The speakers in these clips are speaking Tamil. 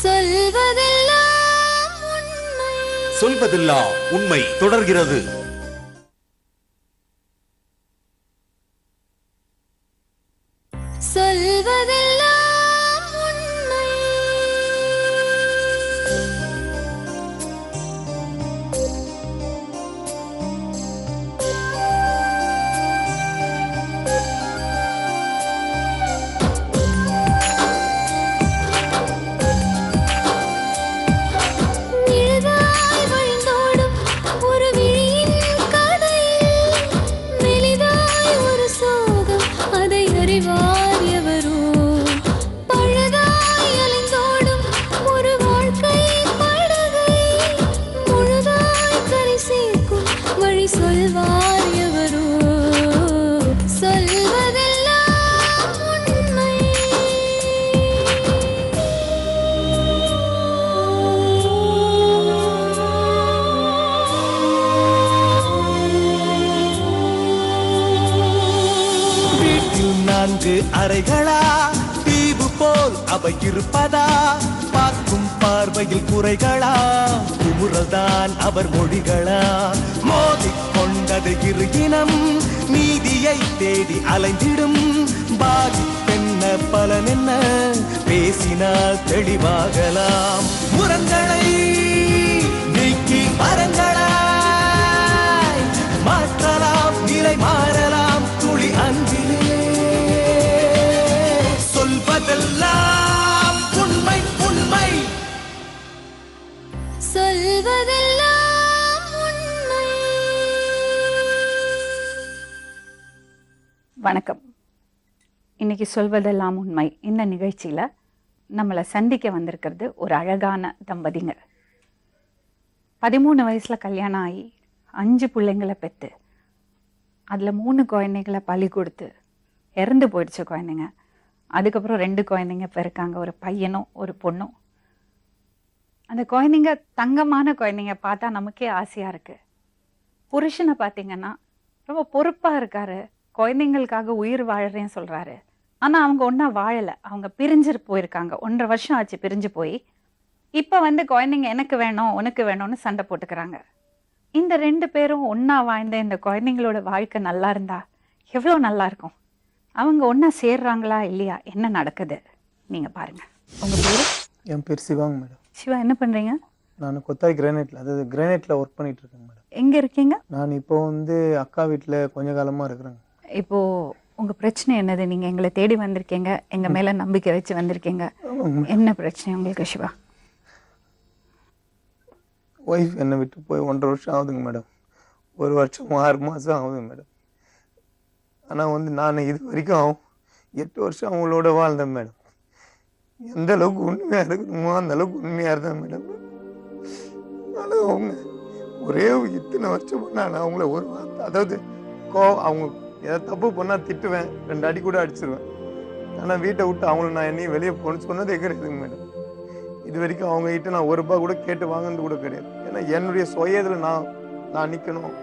சொல்வதெல்லாம் உண்மை. சொல்வதெல்லாம் உண்மை தொடர்கிறது. சொல்வதெல்லாம் உண்மை. நிழலாய் வழிந்தோடும் ஒரு விழியின் கதையில் மெலிதாய் ஒரு சோகம், அதை அறிவார் எவரோ. பழுதாய் அலைந்தோடும் ஒரு வாழ்க்கை படகை முழுதாய் கரை சேர்க்கும் வழி சொல்வார் எவரோ. சொல்வதெல்லாம் உண்மை. வீட்டில் 4 அறைகளா, தீவு போல் அவை இருப்பதா? பார்க்கும் பார்வையில் குறைகளா, குமுறல்தான் அவர் மொழிகளா? மோதிக்கொண்டது இரு இனம், நீதியை தேடி அலைந்திடும். பாதிப்பென்ன பலன் என்ன, பேசினால் தெளிவாகலாம். முரண்களை நீக்கி மரங்களாய் மாற்றலாம், நிலை மாறலாம் துளி அன்பிலே. சொல்வதெல்லாம் உண்மை உண்மை. சொல்வதெல்லாம் உண்மை. வணக்கம். இன்னைக்கு சொல்வதெல்லாம் உண்மை இந்த நிகழ்ச்சியில் நம்மளை சந்திக்க வந்திருக்கிறது ஒரு அழகான தம்பதிங்க. 13 வயசில் கல்யாணம் ஆகி 5 பிள்ளைங்களை பெற்று அதில் 3 குழந்தைகளை பலி கொடுத்து இறந்து போயிடுச்சு குழந்தைங்க. அதுக்கப்புறம் 2 குழந்தைங்க பிறக்காங்க, ஒரு பையனும் ஒரு பொண்ணும். அந்த குழந்தைங்க தங்கமான குழந்தைங்க, பார்த்தா நமக்கே ஆசையாக இருக்குது. புருஷனை பார்த்தீங்கன்னா ரொம்ப பொறுப்பாக இருக்காரு, குழந்தைங்களுக்காக உயிர் வாழறேன்னு சொல்கிறாரு. ஆனால் அவங்க ஒன்றா வாழலை, அவங்க பிரிஞ்சு போயிருக்காங்க. 1.5 வருஷம் ஆச்சு பிரிஞ்சு போய். இப்போ குழந்தைங்க எனக்கு வேணும் உனக்கு வேணும்னு சண்டை போட்டுக்கிறாங்க. இந்த 2 பேரும் ஒன்றா வாழ்ந்த இந்த குழந்தைங்களோட வாழ்க்கை நல்லா இருந்தா எவ்வளோ நல்லா இருக்கும். அவங்க ஒன்றா சேர்றாங்களா இல்லையா, என்ன நடக்குது நீங்கள் பாருங்கள். உங்கள் பேர்? என் பேர் சிவாங்க மேடம். சிவா, என்ன பண்ணுறீங்க? நான் கொத்தாய் கிரானைட்டில், அதாவது கிரானைட்டில் ஒர்க் பண்ணிட்டு இருக்கேங்க மேடம். எங்கே இருக்கீங்க? நான் இப்போ அக்கா வீட்டில் கொஞ்ச காலமாக இருக்கிறேங்க. இப்போது உங்கள் பிரச்சனை என்னது? நீங்கள் எங்களை தேடி வந்திருக்கீங்க, எங்கள் மேலே நம்பிக்கை வச்சு வந்திருக்கீங்க. என்ன பிரச்சனை உங்களுக்கு சிவா? ஒய்ஃப் என்னை விட்டு போய் 1.5 வருஷம் ஆகுதுங்க மேடம். 1 வருஷம் 6 மாதம் ஆகுதுங்க மேடம். ஆனால் நான் இது வரைக்கும் 8 வருஷம் அவங்களோட வாழ்ந்தேன் மேடம். எந்த அளவுக்கு உண்மையாக இருக்கணுமோ அந்த அளவுக்கு உண்மையாக இருந்தேன் மேடம். ஆனால் அவங்க ஒரே இத்தனை வருஷம் நான் அவங்கள ஒரு வார்த்தை, அதாவது அவங்க ஏதாவது தப்பு பண்ணால் திட்டுவேன், 2 அடி கூட அடிச்சிருவேன். ஆனால் வீட்டை விட்டு அவங்கள நான் என்னையும் வெளியே போகணும்னு சொன்னதே கிடையாதுங்க மேடம். இது வரைக்கும் அவங்ககிட்ட நான் 1 ரூபாய் கூட கேட்டு வாங்கினது கூட கிடையாது. ஏன்னா என்னுடைய சுயத்தில் நான் நிற்கணும்,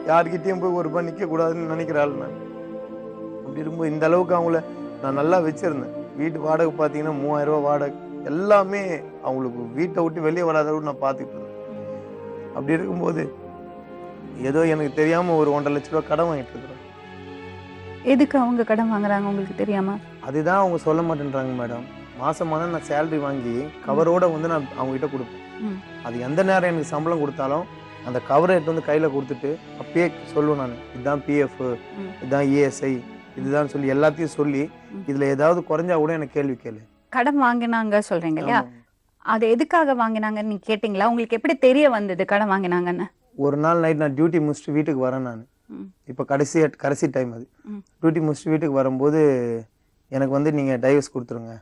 யார்கிட்டையும் போய் 1 ரூபாய் நிற்கக்கூடாதுன்னு நினைக்கிற ஆள் நான். அப்படி இருக்கும்போது இந்த அளவுக்கு அவங்கள நான் நல்லா வச்சுருந்தேன். வீட்டு வாடகை பார்த்தீங்கன்னா 3000 ரூபா வாடகை, எல்லாமே அவங்களுக்கு வீட்டை விட்டு வெளியே வராத கூட நான் பார்த்துக்கிட்டு இருந்தேன். அப்படி இருக்கும்போது ஏதோ எனக்கு தெரியாமல் ஒரு 1.5 லட்ச ரூபா கடன் வாங்கிட்டு இருக்கிறேன். எதுக்கு அவங்க கடன் வாங்குறாங்க உங்களுக்கு தெரியாம? அதுதான் அவங்க சொல்ல மாட்டேன்றாங்க மேடம். மாதமான நான் சேலரி வாங்கி கவரோட நான் அவங்ககிட்ட கொடுப்பேன். அது எந்த நேரம் எனக்கு சம்பளம் கொடுத்தாலும் அந்த கவரை எடுத்து கையில் கொடுத்துட்டு அப்பயே சொல்லுவேன் நான், இதுதான் பிஎஃப், இதுதான் இஎஸ்ஐ, இதுதான் சொல்லி எல்லாத்தையும் சொல்லி இதில் ஏதாவது குறைஞ்சா கூட எனக்கு கேள்வி கேளு. கடன் வாங்கினாங்க சொல்றீங்க இல்லையா, அது எதுக்காக வாங்கினாங்கன்னு நீங்க கேட்டீங்களா? உங்களுக்கு எப்படி தெரிய வந்தது கடன் வாங்கினாங்கன்னு? ஒரு நாள் நைட் நான் டியூட்டி முடிச்சுட்டு வீட்டுக்கு வரேன். நான் இப்போ கடைசி டைம் அது. டியூட்டி முடிச்சுட்டு வீட்டுக்கு வரும்போது எனக்கு நீங்கள் டைவர்ஸ் கொடுத்துருங்க,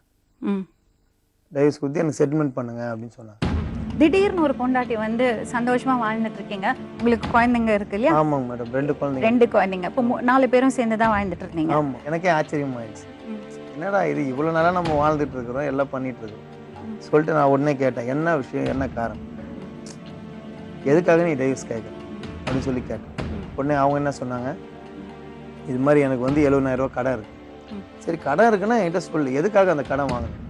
டைவர்ஸ் கொடுத்து எனக்கு செட்டில்மெண்ட் பண்ணுங்க அப்படின்னு சொன்னாங்க. திடீர்னு ஒரு பொண்டாட்டி சந்தோஷமா வாழ்ந்துட்டு இருக்கீங்க, உங்களுக்கு குழந்தைங்க இருக்கு இல்லையா? ஆமாங்க மேடம், 2 குழந்தைங்க. 2 குழந்தைங்க. இப்போ 4 பேரும் சேர்ந்து தான் வாழ்ந்துட்டு இருந்தீங்க. ஆமாம், எனக்கே ஆச்சரியமாயிடுச்சு. என்னடா இது, இவ்வளோ நாளாக நம்ம வாழ்ந்துட்டு இருக்கிறோம், எல்லாம் பண்ணிட்டு இருக்கிறோம் சொல்லிட்டு நான் உடனே கேட்டேன், என்ன விஷயம், என்ன காரணம், எதுக்காக நீ டைவர்ஸ் கேட்குற அப்படின்னு சொல்லி கேட்டேன். உடனே அவங்க என்ன சொன்னாங்க, இது மாதிரி எனக்கு 70,000 ரூபா கடன் இருக்கு. சரி, கடன் இருக்குன்னா என்கிட்ட சொல்லு, எதுக்காக அந்த கடன் வாங்கணும்,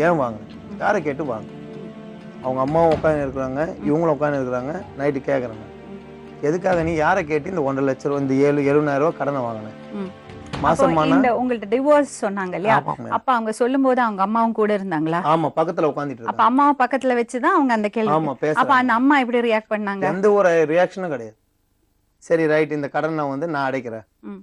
ஏன் வாங்கணும், யாரை கேட்டு வாங்க, அவங்க அம்மாவும் உட்காந்து இருக்கிறாங்க, இவங்களும் உட்காந்து இருக்கிறாங்க. நைட்டு கேட்குறாங்க, எதுக்காக நீ யாரை கேட்டு இந்த 1.5 லட்ச ரூபா இந்த 70,000 ரூபா கடனை வாங்கினேன்? ம். அப்போ மாசமானா இந்த உங்கள்ட்ட டிவோர்ஸ் சொன்னாங்க இல்லையா? ஆமாங்க. அப்ப அவங்க சொல்லும்போது அவங்க அம்மாவும் கூட இருந்தாங்களா? ஆமா, பக்கத்துல உட்காந்துட்டு அப்ப இருக்காங்க. அம்மாவை பக்கத்துல வச்சுதான் அவங்க அந்த கேள்வி. ஆமா, அப்ப பேசுறாங்க. அந்த அம்மா எப்படி ரியாக்ட் பண்ணாங்க? எந்த ஒரு ரியாக்ஷனும் கிடையாது. சரி ரைட், இந்த கடனை வந்து நான் அடைக்கிறேன். ம்.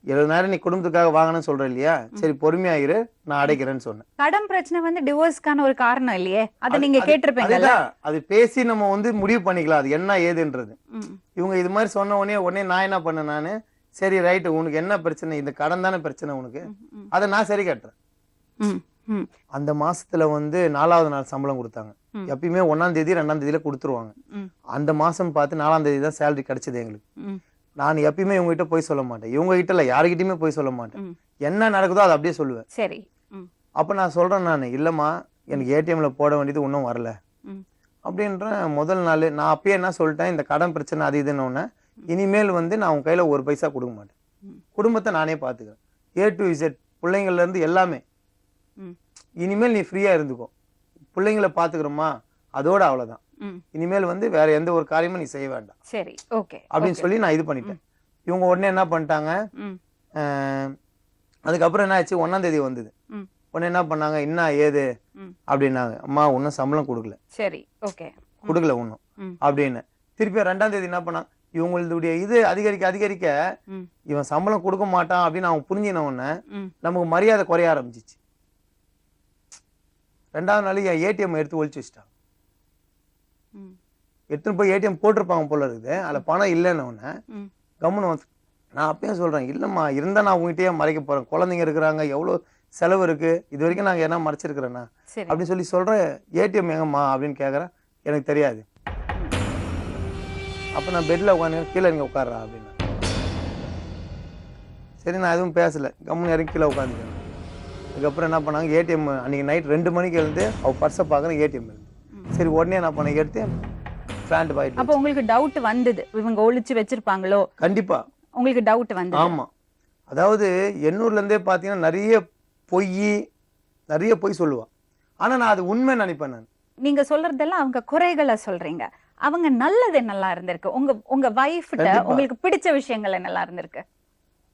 70,000 நீ குடும்பத்துக்காக வாங்கணும்னு சொல்ற இல்லையா, சரி பொறுமையாயிரு, நான் அடைக்கிறேன்னு சொன்னேன். கடன் பிரச்சனை வந்து டிவோர்ஸ்க்கான ஒரு காரணம் இல்லையே? அத நீங்க கேட்டிருப்பீங்கல்ல? அதுதான், அது பேசி நம்ம வந்து முடிவு பண்ணிக்கலாம் அது என்ன ஏதுன்றது. ம். இவங்க இது மாதிரி சொன்ன உடனே நான் என்ன பண்ணேன், நானு சரி ரைட்டு, உனக்கு என்ன பிரச்சனை, இந்த கடன் தானே பிரச்சனை உனக்கு, ம். அதை நான் சரி கட்டுறேன். ம். ம். அந்த மாசத்துல வந்து 4வது நாள் சம்பளம் கொடுத்தாங்க. ம். எப்பயுமே 1ஆம் தேதி 2ஆம் தேதியில கொடுத்துருவாங்க. ம். அந்த மாசம் பார்த்து 4ஆம் தேதி தான் சேலரி கிடைச்சது எங்களுக்கு. ம். நான் எப்பயுமே இவங்க கிட்ட போய் சொல்ல மாட்டேன், இவங்க கிட்ட இல்ல யாருகிட்டயுமே போய் சொல்ல மாட்டேன். ம். என்ன நடக்குதோ அதை அப்படியே சொல்லுவேன். சரி. ம். அப்ப நான் சொல்றேன், நான் இல்லம்மா எனக்கு ஏடிஎம்ல போட வேண்டியது இன்னும் வரல ம். அப்படின்ற முதல் நாள் நான் அப்பயே என்ன சொல்லிட்டேன், இந்த கடன் பிரச்சனை அது இதுன்னு இனிமேல் வந்து நான் உன் கையில ஒரு பைசா கொடுக்க மாட்டேன். ம். குடும்பத்தை நானே பாத்துக்கிறேன், A to Z, பிள்ளைங்கள்ல இருந்து எல்லாமே. ம். இனிமேல் நீ ஃப்ரீயா இருந்துக்கோ, பிள்ளைங்களை பாத்துக்கிறோமா, அதோட அவ்வளவுதான். ம். இனிமேல் வந்து வேற எந்த ஒரு காரியமும் நீ செய்ய வேண்டாம் சரி. ஓகே. அப்படின்னு சொல்லி நான் இது பண்ணிட்டேன். இவங்க உடனே என்ன பண்ணிட்டாங்க, ம். அதுக்கப்புறம் என்ன ஆச்சு, 1ஆம் தேதி வந்தது. ம். உடனே என்ன பண்ணாங்க, என்ன ஏது ம். அப்படின்னாங்க. அம்மா இன்னும் சம்பளம் கொடுக்கல, சரி. ஓகே. கொடுக்கல இன்னும் ம். அப்படின்னு. திருப்பி 2ஆம் தேதி என்ன பண்ணாங்க, இவங்களுடைய இது அதிகரிக்க அதிகரிக்க ம். இவன் சம்பளம் கொடுக்க மாட்டான் அப்படின்னு அவங்க புரிஞ்சின உடனே ம். நமக்கு மரியாதை குறைய ஆரம்பிச்சிச்சு. 2வது நாள் என் ஏடிஎம் எடுத்து ஒழிச்சு வச்சுட்டாங்க. ம். எடுத்துன்னு போய் ஏடிஎம் போட்டிருப்பாங்க போல இருக்குது, அதுல பணம் இல்லைன்னு உடனே ம். கம்முன்னு வந்து நான் அப்பயும் சொல்றேன், இல்லம்மா இருந்தா நான் உங்ககிட்டயே மறைக்க போறேன், குழந்தைங்க இருக்கிறாங்க, எவ்வளவு செலவு இருக்கு, இது வரைக்கும் நாங்க என்ன மறைச்சிருக்கிறேன்னா சரி. அப்படின்னு சொல்லி சொல்றேன். ஏடிஎம் எங்கம்மா அப்படின்னு கேட்கறேன், எனக்கு தெரியாது. அப்ப நான் பெட்ல உட்காந்து, கீழே இறங்கி உட்கார்றா அப்படின்னா. சரி நான் எதுவும் பேசல, கம்முன்னு இறங்கி கீழே உட்காந்துக்கிறேன். அதுக்கப்புறம் என்ன பண்ணாங்க, ஏடிஎம் அன்னைக்கு நைட் 2 மணிக்கு எழுந்து அவ பர்ஸை பார்க்குறேன், ஏடிஎம் இருந்து. சரி உடனே என்ன பண்ண, எடுத்து பேண்ட் பாயிட்டு. அப்ப உங்களுக்கு டவுட் வந்தது, இவங்க ஒளிச்சு வச்சிருப்பாங்களோ? கண்டிப்பா உங்களுக்கு டவுட் வந்தது? ஆமா. அதாவது எண்ணூர்ல இருந்தே பாத்தீங்கன்னா நிறைய பொய் சொல்லுவா. ஆனா நான் அது உண்மை நினைப்பேன். நான் நீங்க சொல்றதெல்லாம் அவங்க குறைகளை சொல்றீங்க, அவங்க நல்லது நல்லா இருந்திருக்கு. உங்க வைஃப்ட்ட கண்டிப்பா. உங்களுக்கு பிடிச்ச விஷயங்கள் நல்லா இருந்திருக்கு.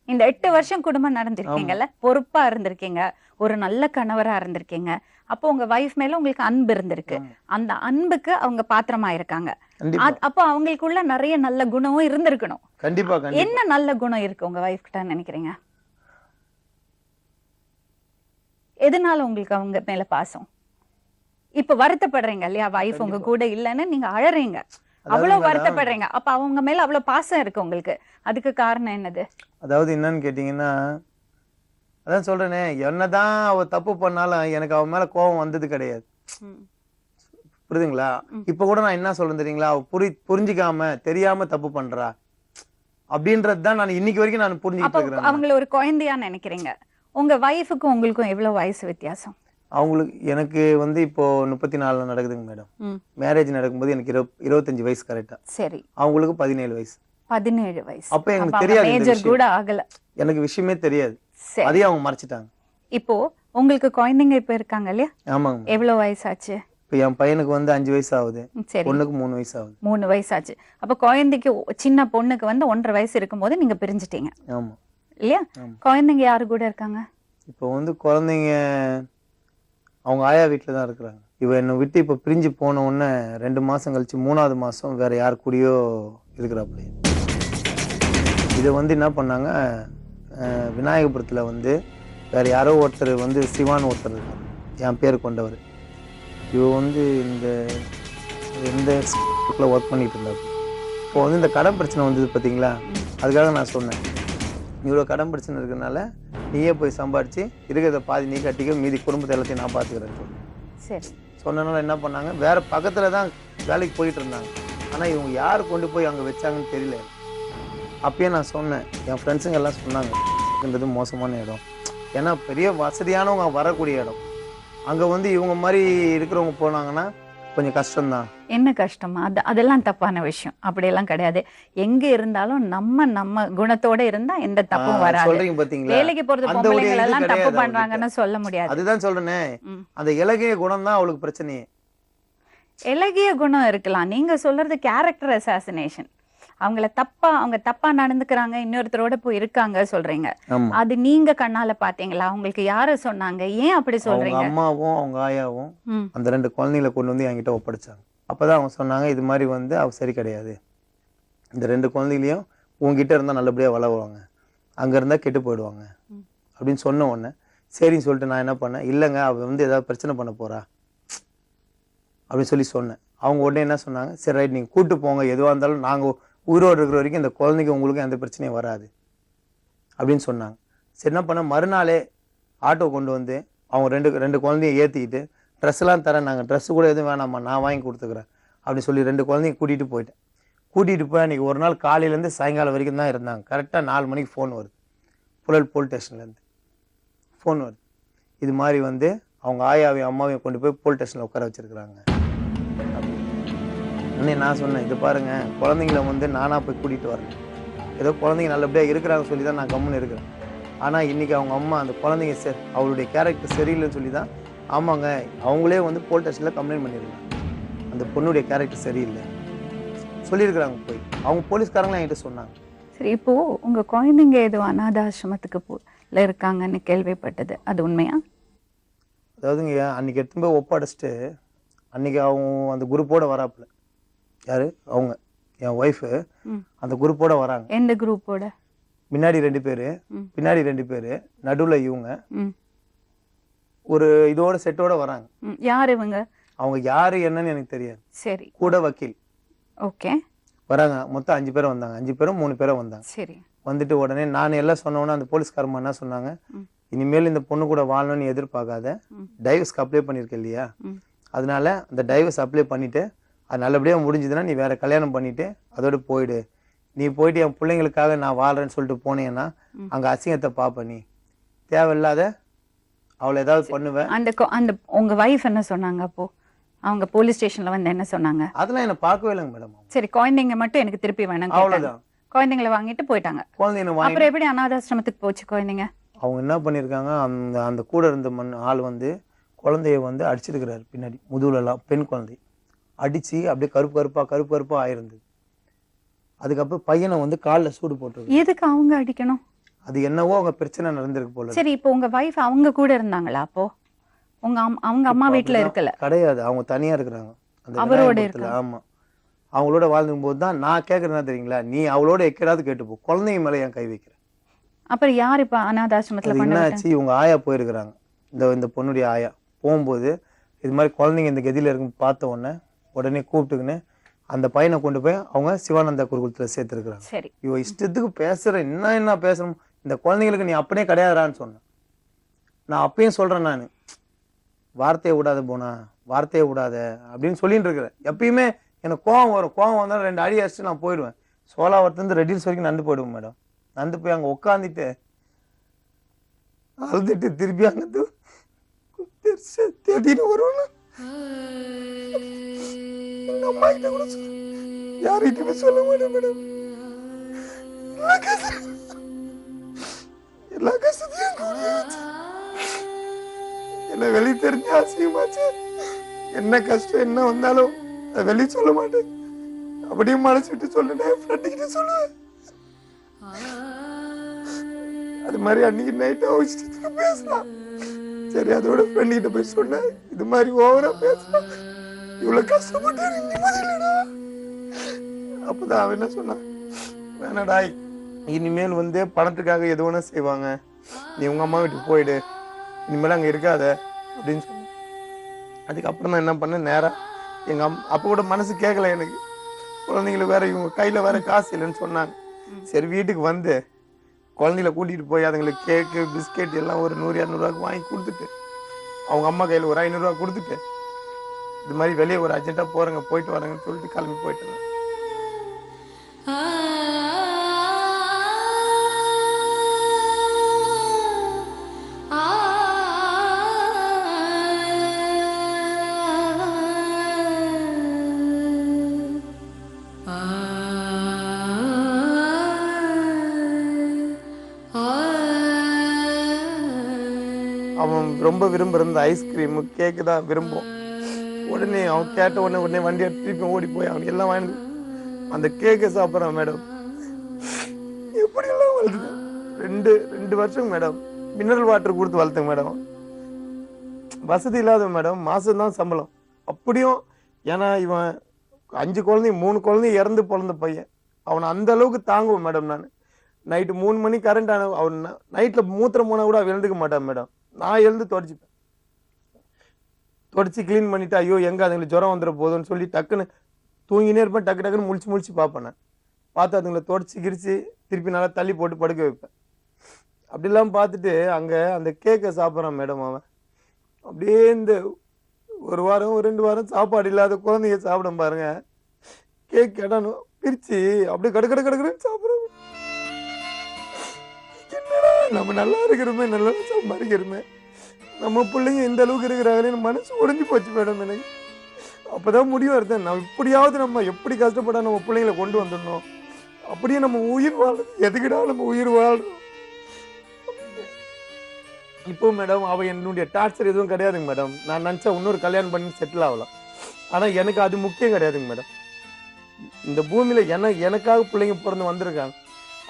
இந்த 8 வருஷம் குடும்பம் நடந்திருக்கீங்கல்ல, பொறுப்பா இருந்திருக்கீங்க, ஒரு நல்ல கணவரா இருந்திருக்கீங்க. அப்போ உங்க வைஃப் மேல உங்களுக்கு அன்பு இருந்திருக்கு. அந்த அன்புக்கு அவங்க பாத்திரமா இருக்காங்க. கண்டிப்பா அப்போ அவங்களுக்குள்ள நிறைய நல்ல குணமும் இருந்திருக்கணும். கண்டிப்பா கண்டிப்பா. என்ன நல்ல குணம் இருக்கு உங்க வைஃப் கிட்ட நினைக்கிறீங்க? எதனால உங்களுக்கு அவங்க மேல பாசம்? இப்ப வருத்தப்படுறீங்க இல்லையா, வைஃப் உங்க கூட இல்லைன்னு நீங்க அழறீங்க, அவ்வளவு வருத்தப்படுறீங்க. அப்ப அவங்க மேல அவ்வளவு பாசம் இருக்கு உங்களுக்கு, அதுக்கு காரணம் என்னது? அதாவது என்னன்னு கேட்டீங்கன்னா, அதான் சொல்றேனே, என்னதான் அவ தப்பு பண்ணாலும் எனக்கு அவ மேல கோபம் வந்தது கிடையாது. புரியுதுங்களா? இப்ப கூட நான் என்ன சொல்றேன் தெரியுங்களா, அவ புரிஞ்சிக்காம தெரியாம தப்பு பண்றா அப்படின்றது தான் நான் இன்னைக்கு வரைக்கும் நான் புரிஞ்சுக்கிட்டு இருக்கிறேன். அவங்கள ஒரு குழந்தையா நினைக்கிறீங்க. உங்க வைஃபுக்கும் உங்களுக்கும் எவ்வளவு வயசு வித்தியாசம்? அவங்களுக்கு எனக்கு வந்து இப்போ 34 நடக்குதுங்க மேடம். மேரேஜ் நடக்கும்போது எனக்கு 25 வயசு கரெக்டா. சரி. அவங்களுக்கு 17 வயசு. 17 வயசு. அப்ப எனக்கு தெரியாது, மேஜர் கூட ஆகல, எனக்கு விஷயமே தெரியாது. அதையும் அவங்க மறைச்சிட்டாங்க. இப்போ உங்களுக்கு குழந்தைங்க இப்ப இருக்காங்க இல்லையா? ஆமாங்க. எவ்வளவு வயசாச்சு? இப்ப என் பையனுக்கு வந்து 5 வயசு ஆகுது, சரி. பொண்ணுக்கு 3 வயசு ஆகுது. 3 வயசாச்சு. அப்ப குழந்தைக்கு சின்ன பொண்ணுக்கு வந்து 1.5 வயசு இருக்கும்போது நீங்க பிரிஞ்சிட்டீங்க ஆமா இல்லையா? குழந்தைங்க யாரு கூட இருக்காங்க இப்போ? வந்து குழந்தைங்க அவங்க ஆயா வீட்டுல தான் இருக்கிறாங்க. இவ என்னை விட்டு இப்ப பிரிஞ்சு போன உடனே 2 மாசம் கழிச்சு 3வது மாசம் வேற யாரு கூடயோ இருக்கிறாப்புல. இதை வந்து என்ன பண்ணாங்க, விநாயகபுரத்துல வந்து வேற யாரோ ஒருத்தர் வந்து சிவான் ஒருத்தர் இருக்காங்க, என் பேர் கொண்டவர். இவ வந்து இந்த ஒர்க் பண்ணிட்டு இருந்தாரு. இப்போ வந்து இந்த கடன் பிரச்சனை வந்தது பார்த்தீங்களா, அதுக்காக நான் சொன்னேன், இவ்வளோ கடன் பிரச்சனை இருக்கிறதுனால நீயே போய் சம்பாரிச்சு இருக்கிறத பாதி நீ கட்டிக்க, மீதி குடும்பத்தை எல்லாத்தையும் நான் பார்த்துக்கிறேன்னு சொன்னேன். சரி. சொன்னனால என்ன பண்ணாங்க, வேற பக்கத்துல தான் வேலைக்கு போயிட்டு இருந்தாங்க. ஆனா இவங்க யார் கொண்டு போய் அங்க வச்சாங்கன்னு தெரியல. அப்பயே நான் சொன்னேன், என் ஃப்ரெண்ட்ஸுங்க எல்லாம் சொன்னாங்க மோசமான இடம், ஏன்னா பெரிய வசதியானவங்க வரக்கூடிய இடம், அங்க வந்து இவங்க மாதிரி இருக்கிறவங்க போனாங்கன்னா கொஞ்சம் கஷ்டம்தான். என்ன கஷ்டமா? அதெல்லாம் தப்பான விஷயம். அப்படியெல்லாம் கிடையாது. எங்க இருந்தாலும் நம்ம குணத்தோட இருந்தா எந்த தப்பும் வராது. சொல்றீங்க பாத்தீங்களா, வேலைக்கு போறது பொம்பளைங்க எல்லாம் தப்பு பண்றாங்கன்னு சொல்ல முடியாது. அதுதான் சொல்றேனே, அந்த இலகிய குணம் தான் அவளுக்கு பிரச்சனையே. இலகிய குணம் இருக்கலாம். நீங்க சொல்றது கேரக்டர் அசாசினேஷன். அவங்க தப்பா நடந்துக்கிறாங்க, இன்னொருத்தரோட போய் இருக்காங்க சொல்றீங்க. ஆமா. அது நீங்க கண்ணால பாத்தீங்களா? உங்களுக்கு யாரு சொன்னாங்க? ஏன் அப்படி அவங்க சொல்றீங்க? அம்மாவும் அவங்க ஆயாவும் ம். அந்த 2 குழந்தைங்களை கொண்டு வந்து என்கிட்ட ஒப்படைச்சாங்க. அப்பதான் அவங்க சொன்னாங்க, இது மாதிரி வந்து அவ சரி கிடையாது, இந்த 2 குழந்தைகளையும் உங்ககிட்ட இருந்தா நல்லபடியா வளருவாங்க, அங்க இருந்தா கெட்டு போயிடுவாங்க அப்படின்னு சொன்ன உடனே சரின்னு சொல்லிட்டு நான் என்ன பண்ணேன், இல்லைங்க அவ வந்து ஏதாவது பிரச்சனை பண்ண போறா அப்படின்னு சொல்லி சொன்னேன். அவங்க உடனே என்ன சொன்னாங்க, சரி ரைட் நீங்க கூட்டு போங்க, எதுவாக இருந்தாலும் நாங்க உயிரோடு இருக்கிற வரைக்கும் இந்த குழந்தைக்கு உங்களுக்கு எந்த பிரச்சனையும் வராது அப்படின்னு சொன்னாங்க. சரி என்ன பண்ண, மறுநாளே ஆட்டோ கொண்டு வந்து அவங்க ரெண்டு குழந்தையும் ஏற்றிக்கிட்டு ட்ரெஸ்லாம் தரேன், நாங்கள் ட்ரெஸ்ஸு கூட எதுவும் வேணாம்மா நான் வாங்கி கொடுத்துக்கிறேன் அப்படின்னு சொல்லி 2 குழந்தையும் கூட்டிகிட்டு போயிட்டேன். கூட்டிகிட்டு போய் அன்றைக்கி ஒரு நாள் காலையிலேருந்து சாயங்காலம் வரைக்கும் தான் இருந்தாங்க. கரெக்டாக 4 மணிக்கு ஃபோன் வருது, புழல் போலீஸ் ஸ்டேஷன்லேருந்து ஃபோன் வருது, இது மாதிரி வந்து அவங்க ஆயாவையும் அம்மாவையும் கொண்டு போய் போலீஸ் ஸ்டேஷனில் உட்கார வச்சுருக்குறாங்க. அண்ணே நான் சொன்னேன், இது பாருங்க குழந்தைங்கள வந்து நானாக போய் கூட்டிகிட்டு வரேன், ஏதோ குழந்தைங்க நல்லபடியாக இருக்கிறாங்க சொல்லி தான் நான் கம்முன்னு இருக்கிறேன். ஆனால் இன்றைக்கி அவங்க அம்மா அந்த குழந்தைங்க அவளுடைய கேரக்டர் சரியில்லைன்னு சொல்லி தான், ஆமாங்க அவங்களே வந்து போலீஸ் ஸ்டேஷனில் கம்ப்ளைண்ட் பண்ணியிருக்காங்க, அந்த பொண்ணுடைய கேரக்டர் சரியில்லை சொல்லியிருக்கிறாங்க. போய் அவங்க போலீஸ்காரங்களும் என்கிட்ட சொன்னாங்க. சரி, இப்போ உங்க குழந்தைங்க ஏதோ அனாதாசிரமத்துக்கு இருக்காங்கன்னு கேள்விப்பட்டது, அது உண்மையா? அதாவதுங்க அன்றைக்கி எடுத்துன்னு போய் ஒப்படைச்சிட்டு அன்றைக்கி அவங்க அந்த குரூப்போட வராப்புல, யாரு அவங்க என் ஒய்ஃபு அந்த குரூப்போட வராங்க. எந்த குரூப்போட? முன்னாடி 2 பேர், பின்னாடி 2 பேர், நடுவில் இவங்க ஒரு இதோட செட்டோட வராங்க. யார் இவங்க? அவங்க யாரு என்னன்னு எனக்கு தெரியாது. சரி, கூட வக்கீல். ஓகே. வராங்க, மொத்தம் 5 பேரும் வந்தாங்க. 5 பேரும் 3 பேரும் வந்தாங்க. சரி. வந்துட்டு உடனே நான் எல்லாம் சொன்னோன்னே அந்த போலீஸ்காரம்மா என்ன சொன்னாங்க, இனிமேல் இந்த பொண்ணு கூட வாழணும்னு எதிர்பார்க்காத, டைவர்ஸ்க்கு அப்ளை பண்ணியிருக்க இல்லையா, அதனால அந்த டைவர்ஸ் அப்ளை பண்ணிட்டு அது நல்லபடியாக முடிஞ்சதுன்னா நீ வேற கல்யாணம் பண்ணிட்டு அதோட போயிடு. நீ போயிட்டு என் பிள்ளைங்களுக்காக நான் வாழ்றேன்னு சொல்லிட்டு போனேன்னா அங்கே அசிங்கத்தை பார்ப்ப, நீ தேவையில்லாத அவளை ஏதாவது பண்ணுவேன். அந்த உங்க வைஃப் என்ன சொன்னாங்க அப்போ? அவங்க போலீஸ் ஸ்டேஷன்ல வந்து என்ன சொன்னாங்க? அதெல்லாம் என்ன பார்க்கவே இல்லைங்க மேடம். சரி, குழந்தைங்க மட்டும் எனக்கு திருப்பி வேணும், அவ்வளவுதான். குழந்தைங்களை வாங்கிட்டு போயிட்டாங்க. குழந்தைங்க அப்புறம் எப்படி அனாதாசிரமத்துக்கு போச்சு குழந்தைங்க? அவங்க என்ன பண்ணியிருக்காங்க, அந்த கூட இருந்த ஆள் வந்து குழந்தைய வந்து அடிச்சிருக்கிறாரு பின்னாடி முதுகுலலாம், பெண் குழந்தை அடிச்சு அப்படியே கருப்பு கருப்பா ஆயிருந்தது. அதுக்கப்புறம் பையனை வந்து காலில் சூடு போட்டு. எதுக்கு அவங்க அடிக்கணும்? அது என்னவோ அவங்க பிரச்சனை நடந்திருக்கு போல. சரி, இப்போ உங்க வைஃப் அவங்க கூட இருந்தாங்களா? அப்போ அவங்க அம்மா வீட்டுல இருக்கல? கிடையாது, அவங்க தனியா இருக்கிறாங்க. அவரோட இருக்காங்க. ஆமா, அவங்களோட வாழ்ந்தும் போது தான் நான் கேட்கறேன்னா தெரியுங்களா, நீ அவளோட எக்கடாவது கேட்டுப்போ, குழந்தைங்க மேல ஏன் கை வைக்கிற? அப்புறம் யார் இப்ப அனாதாசிரமத்துல என்னாச்சு, இவங்க ஆயா போயிருக்கிறாங்க, இந்த பொண்ணுடைய ஆயா போகும்போது இது மாதிரி குழந்தைங்க இந்த கதியில இருக்கும் பார்த்த உடனே கூப்பிட்டுக்குன்னு அந்த பையனை கொண்டு போய் அவங்க சிவானந்தா குருகுலத்துல சேர்த்துருக்குறாங்க. சரி, இவ இஷ்டத்துக்கு பேசுற, என்ன பேசணும், இந்த குழந்தைங்களுக்கு நீ அப்படியே கிடையாதுறான்னு சொன்னேன். நான் அப்பயும் சொல்றேன், நான் வார்த்தையை விடாத போனா வார்த்தையை விடாத அப்படின்னு சொல்லிட்டு இருக்கிறேன். எப்பயுமே எனக்கு கோவம் வரும், கோவம் வந்தாலும் 2 அடி அடிச்சு நான் போயிடுவேன். சோலாவரத்துலேருந்து ரெடில்ஸ் வரைக்கும் நடந்து போயிடுவேன் மேடம். நடந்து போய் அங்கே உட்காந்துட்டு அழுதுட்டு திருப்பி அங்கே தேடிட்டு வருவேன். அம்மா கிட்ட கூட யார்கிட்டயுமே சொல்ல மாட்டேன் மேடம். எல்லா கஷ்டத்தையும் என்ன வெளியே தெரிஞ்சு அசிங்கமாச்சு. என்ன கஷ்டம் என்ன வந்தாலும் அதை வெளியே சொல்ல மாட்டேன், அப்படியே மனசு விட்டு சொல்லுனேன், ஃப்ரெண்டு கிட்ட சொல்லுவேன். அது மாதிரி அன்னைக்கு நைட்டு அவசியத்துக்கு பேசலாம். சரி, அதோட ஃப்ரெண்டு கிட்ட போய் சொன்னேன், இது மாதிரி ஓவரா பேசலாம், இவ்வளவு கஷ்டப்பட்டு நிம்மதியிலடா. அப்பதான் அவன் என்ன சொன்னான், வேணாடா இனிமேல் வந்து பணத்துக்காக எது வேணா செய்வாங்க, நீ உங்க அம்மா வீட்டுக்கு போயிடு, இனிமேல் அங்கே இருக்காத அப்படின்னு சொன்னேன். அதுக்கப்புறம் நான் என்ன பண்ணேன், நேராக எங்கள் அப்போ கூட மனசு கேட்கல எனக்கு, குழந்தைங்களுக்கு வேற இவங்க கையில் வேற காசு இல்லைன்னு சொன்னாங்க. சரி, வீட்டுக்கு வந்து குழந்தைங்கள கூட்டிகிட்டு போய் அதுங்களுக்கு கேக்கு பிஸ்கெட் எல்லாம் ஒரு 100-200 வாங்கி கொடுத்துட்டு, அவங்க அம்மா கையில் ஒரு 500 கொடுத்துட்டு, இது மாதிரி வெளியே ஒரு அர்ஜென்ட்டாக போகிறேங்க போயிட்டு வரேங்கன்னு சொல்லிட்டு கிளம்பி போயிட்டு. அவன் ரொம்ப விரும்புகிற இந்த ஐஸ்கிரீமு கேக்கு தான் விரும்பும். உடனே அவன் கேட்ட உடனே வண்டி எடுத்து திருப்பி ஓடி போய் அவன் எல்லாம் வாங்கி அந்த கேக்கை சாப்பிட்றான் மேடம். எப்படியெல்லாம் வளர்த்துங்க. 2 வருஷம் மேடம் மினரல் வாட்டர் கொடுத்து வளர்த்தேன் மேடம். வசதி இல்லாத மேடம், மாசம்தான் சம்பளம். அப்படியும் ஏன்னா இவன் 5 குழந்தைங்க 3 குழந்தைங்க இறந்து பிறந்த பையன். அவனை அந்த அளவுக்கு தாங்குவேன் மேடம். நான் நைட்டு 3 மணி கரண்ட் ஆன அவன் நைட்டில் மூத்திரம் போனால் கூட அவன் எழுந்துக்க மாட்டான் மேடம். நான் எழுந்து தொடச்சிப்பேன். தொடச்சி க்ளீன் பண்ணிவிட்டு ஐயோ எங்கே அதுங்களுக்கு ஜுரம் வந்துட போதும்னு சொல்லி டக்குன்னு தூங்கினே இருப்பேன். டக்குன்னு முழிச்சு பார்ப்பேன். நான் பார்த்து அதுங்களை தொடச்சி கிரிச்சு திருப்பி நல்லா தள்ளி போட்டு படுக்க வைப்பேன். அப்படிலாம் பார்த்துட்டு அங்கே அந்த கேக்கை சாப்பிட்றான் மேடம். அவன் அப்படியே இந்த 1 வாரம் 2 வாரம் சாப்பாடு இல்லாத குழந்தைங்க சாப்பிட பாருங்க. கேக் கிடணும் பிரிச்சு அப்படியே கடற்கன்னு சாப்பிட்றோம். என்னடா நம்ம நல்லா இருக்கிறோமே, நல்லா சம்பாதிக்கிறோமே, நம்ம பிள்ளைங்க இந்த அளவுக்கு இருக்கிறாங்களே, மனசு உடைஞ்சு போச்சு மேடம் எனக்கு. அப்போதான் முடிவு எடுத்தேன், நம்ம இப்படியாவது நம்ம எப்படி கஷ்டப்பட்டா நம்ம பிள்ளைங்களை கொண்டு வந்துடணும். அப்படியே நம்ம உயிர் வாழணும், எதுக்கிடா நம்ம உயிர் வாழணும். இப்போ மேடம் அவன் என்னுடைய டார்ச்சர் எதுவும் கிடையாதுங்க மேடம். நான் நினச்சா இன்னொரு கல்யாணம் பண்ணி செட்டில் ஆகலாம். ஆனால் எனக்கு அது முக்கியம் கிடையாதுங்க மேடம். இந்த பூமியில் எனக்காக பிள்ளைங்க பிறந்து வந்திருக்காங்க,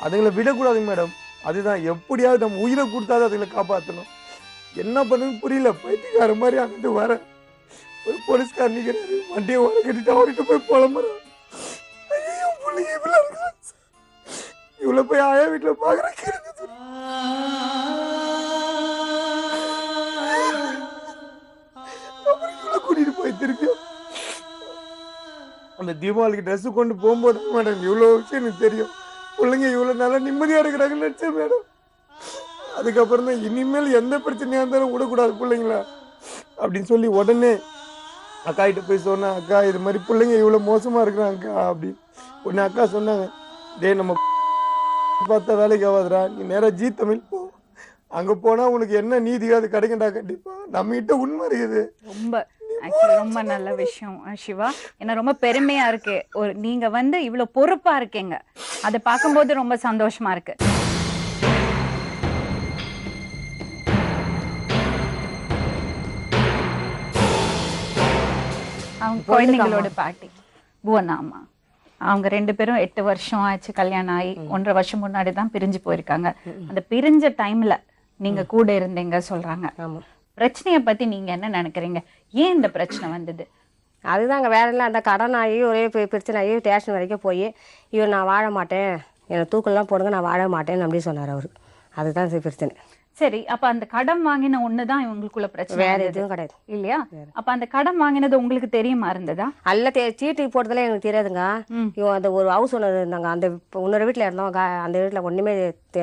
அதுங்களை விடக்கூடாதுங்க மேடம். அதுதான் எப்படியாவது நம்ம உயிரை கொடுத்தாது அதுங்களை காப்பாற்றணும். என்ன பண்ணுன்னு புரியல. பைத்தியக்கார மாதிரி அங்கிட்டு வர ஒரு போலீஸ்கார் நிற்கிறாரு, வண்டியை வர கட்டிட்டு அவர்கிட்ட போய் புலம்புறேன். ஐயோ பிள்ளைங்க இவ்வளோ போய் ஆயா வீட்டில் பார்க்குறேன். கூட்டிட்டு போய் திருப்பியும் அந்த தீபாவளிக்கு ட்ரெஸ் கொண்டு போகும்போது மேடம் இவ்வளோ விஷயம் எனக்கு தெரியும். பிள்ளைங்க இவ்வளோ நல்லா நிம்மதியாக இருக்கிறாங்கன்னு நினச்சேன் மேடம். அதுக்கப்புறம் தான் இனிமேல் எந்த பிரச்சனையாக இருந்தாலும் விடக்கூடாது பிள்ளைங்களா அப்படின்னு சொல்லி உடனே அக்கா கிட்ட போய் சொன்னேன். அக்கா இது மாதிரி பிள்ளைங்க இவ்வளோ மோசமாக இருக்கிறாங்கக்கா அப்படின்னு. உடனே அக்கா சொன்னாங்க, டே நம்ம பார்த்தா வேலைக்கு ஆகாதுடா, நீ நேராக ஜி தமிழ் போ, அங்கே போனால் உனக்கு என்ன நீதியோ அது கிடைக்கண்டா. கண்டிப்பாக நம்ம கிட்ட உண்மை இருக்குது. ரொம்ப நல்ல விஷயம் சிவா. என்ன ரொம்ப பெருமையா இருக்கு. நீங்க இவ்வளவு பொறுப்பா இருக்கீங்க, அதை பார்க்கும்போது ரொம்ப சந்தோஷமா இருக்கு. அவங்க குழந்தைங்களோட பாட்டி புவனா அம்மா, அவங்க 2 பேரும் 8 வருஷம் ஆச்சு கல்யாணம் ஆகி. 1.5 வருஷம் முன்னாடி தான் பிரிஞ்சு போயிருக்காங்க. அந்த பிரிஞ்ச டைம்ல நீங்க கூட இருந்தீங்க சொல்றாங்க. பிரச்சனையை பத்தி நீங்க என்ன நினைக்கிறீங்க? ஏன் இந்த பிரச்சனை வந்தது? அதுதாங்க, வேற இல்லை. அந்த கடன் ஆகி ஒரே பிரச்சனை ஆகி ஸ்டேஷன் வரைக்கும் போய் இவர் நான் வாழ மாட்டேன், எனக்கு தூக்கெல்லாம் போடுங்க, நான் வாழ மாட்டேன்னு அப்படி சொன்னார் அவர். அதுதான் பிரச்சனை. சரி, அப்ப அந்த கடன் வாங்கின ஒண்ணுதான் இவங்களுக்குள்ள பிரச்சனை, வேற எதுவும் கிடையாது இல்லையா? அப்ப அந்த கடன் வாங்கினது உங்களுக்கு தெரியுமா இருந்ததா? அல்ல, சீட்டு போட்டதெல்லாம் எனக்கு தெரியாதுங்க. இவன் அந்த ஒரு ஹவுஸ் ஓனர் இருந்தாங்க, அந்த இன்னொரு வீட்டில் இருந்தோம். அந்த வீட்டில் ஒன்றுமே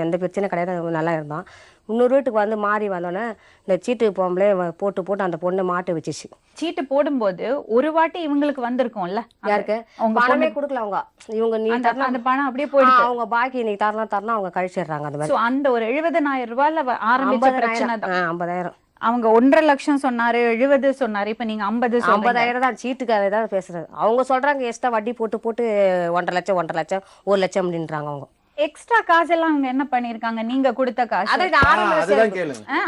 எந்த பிரச்சனை கிடையாது, நல்லா இருந்தோம். இன்னொரு வீட்டுக்கு மாறி வந்தோன்னே இந்த சீட்டு போம்பளே போட்டு அந்த பொண்ணை மாட்டு வச்சிச்சு. சீட்டு போடும்போது ஒரு வாட்டி இவங்களுக்கு வந்திருக்கும்ல, யாருக்கு பணமே கொடுக்கல அவங்க. இவங்க நீ அந்த பணம் அப்படியே போயிடுச்சு. அவங்க பாக்கி நீ தரலாம் அவங்க கழிச்சிடுறாங்க. அந்த மாதிரி அந்த ஒரு 70,000 ரூபாயில ஆரம்பிச்ச பிரச்சனை தான். 50,000 அவங்க 1.5 லட்சம் சொன்னாரு, 70 சொன்னாரு, இப்ப நீங்க 50,000 தான் சீட்டுக்காக தான் பேசுறது. அவங்க சொல்றாங்க எக்ஸ்ட்ரா வட்டி போட்டு 1.5 லட்சம் 1.5 லட்சம் 1 லட்சம் அப்படின்றாங்க. அவங்க எக்ஸ்ட்ரா காசு எல்லாம் அவங்க என்ன பண்ணிருக்காங்க? நீங்க கொடுத்த காசு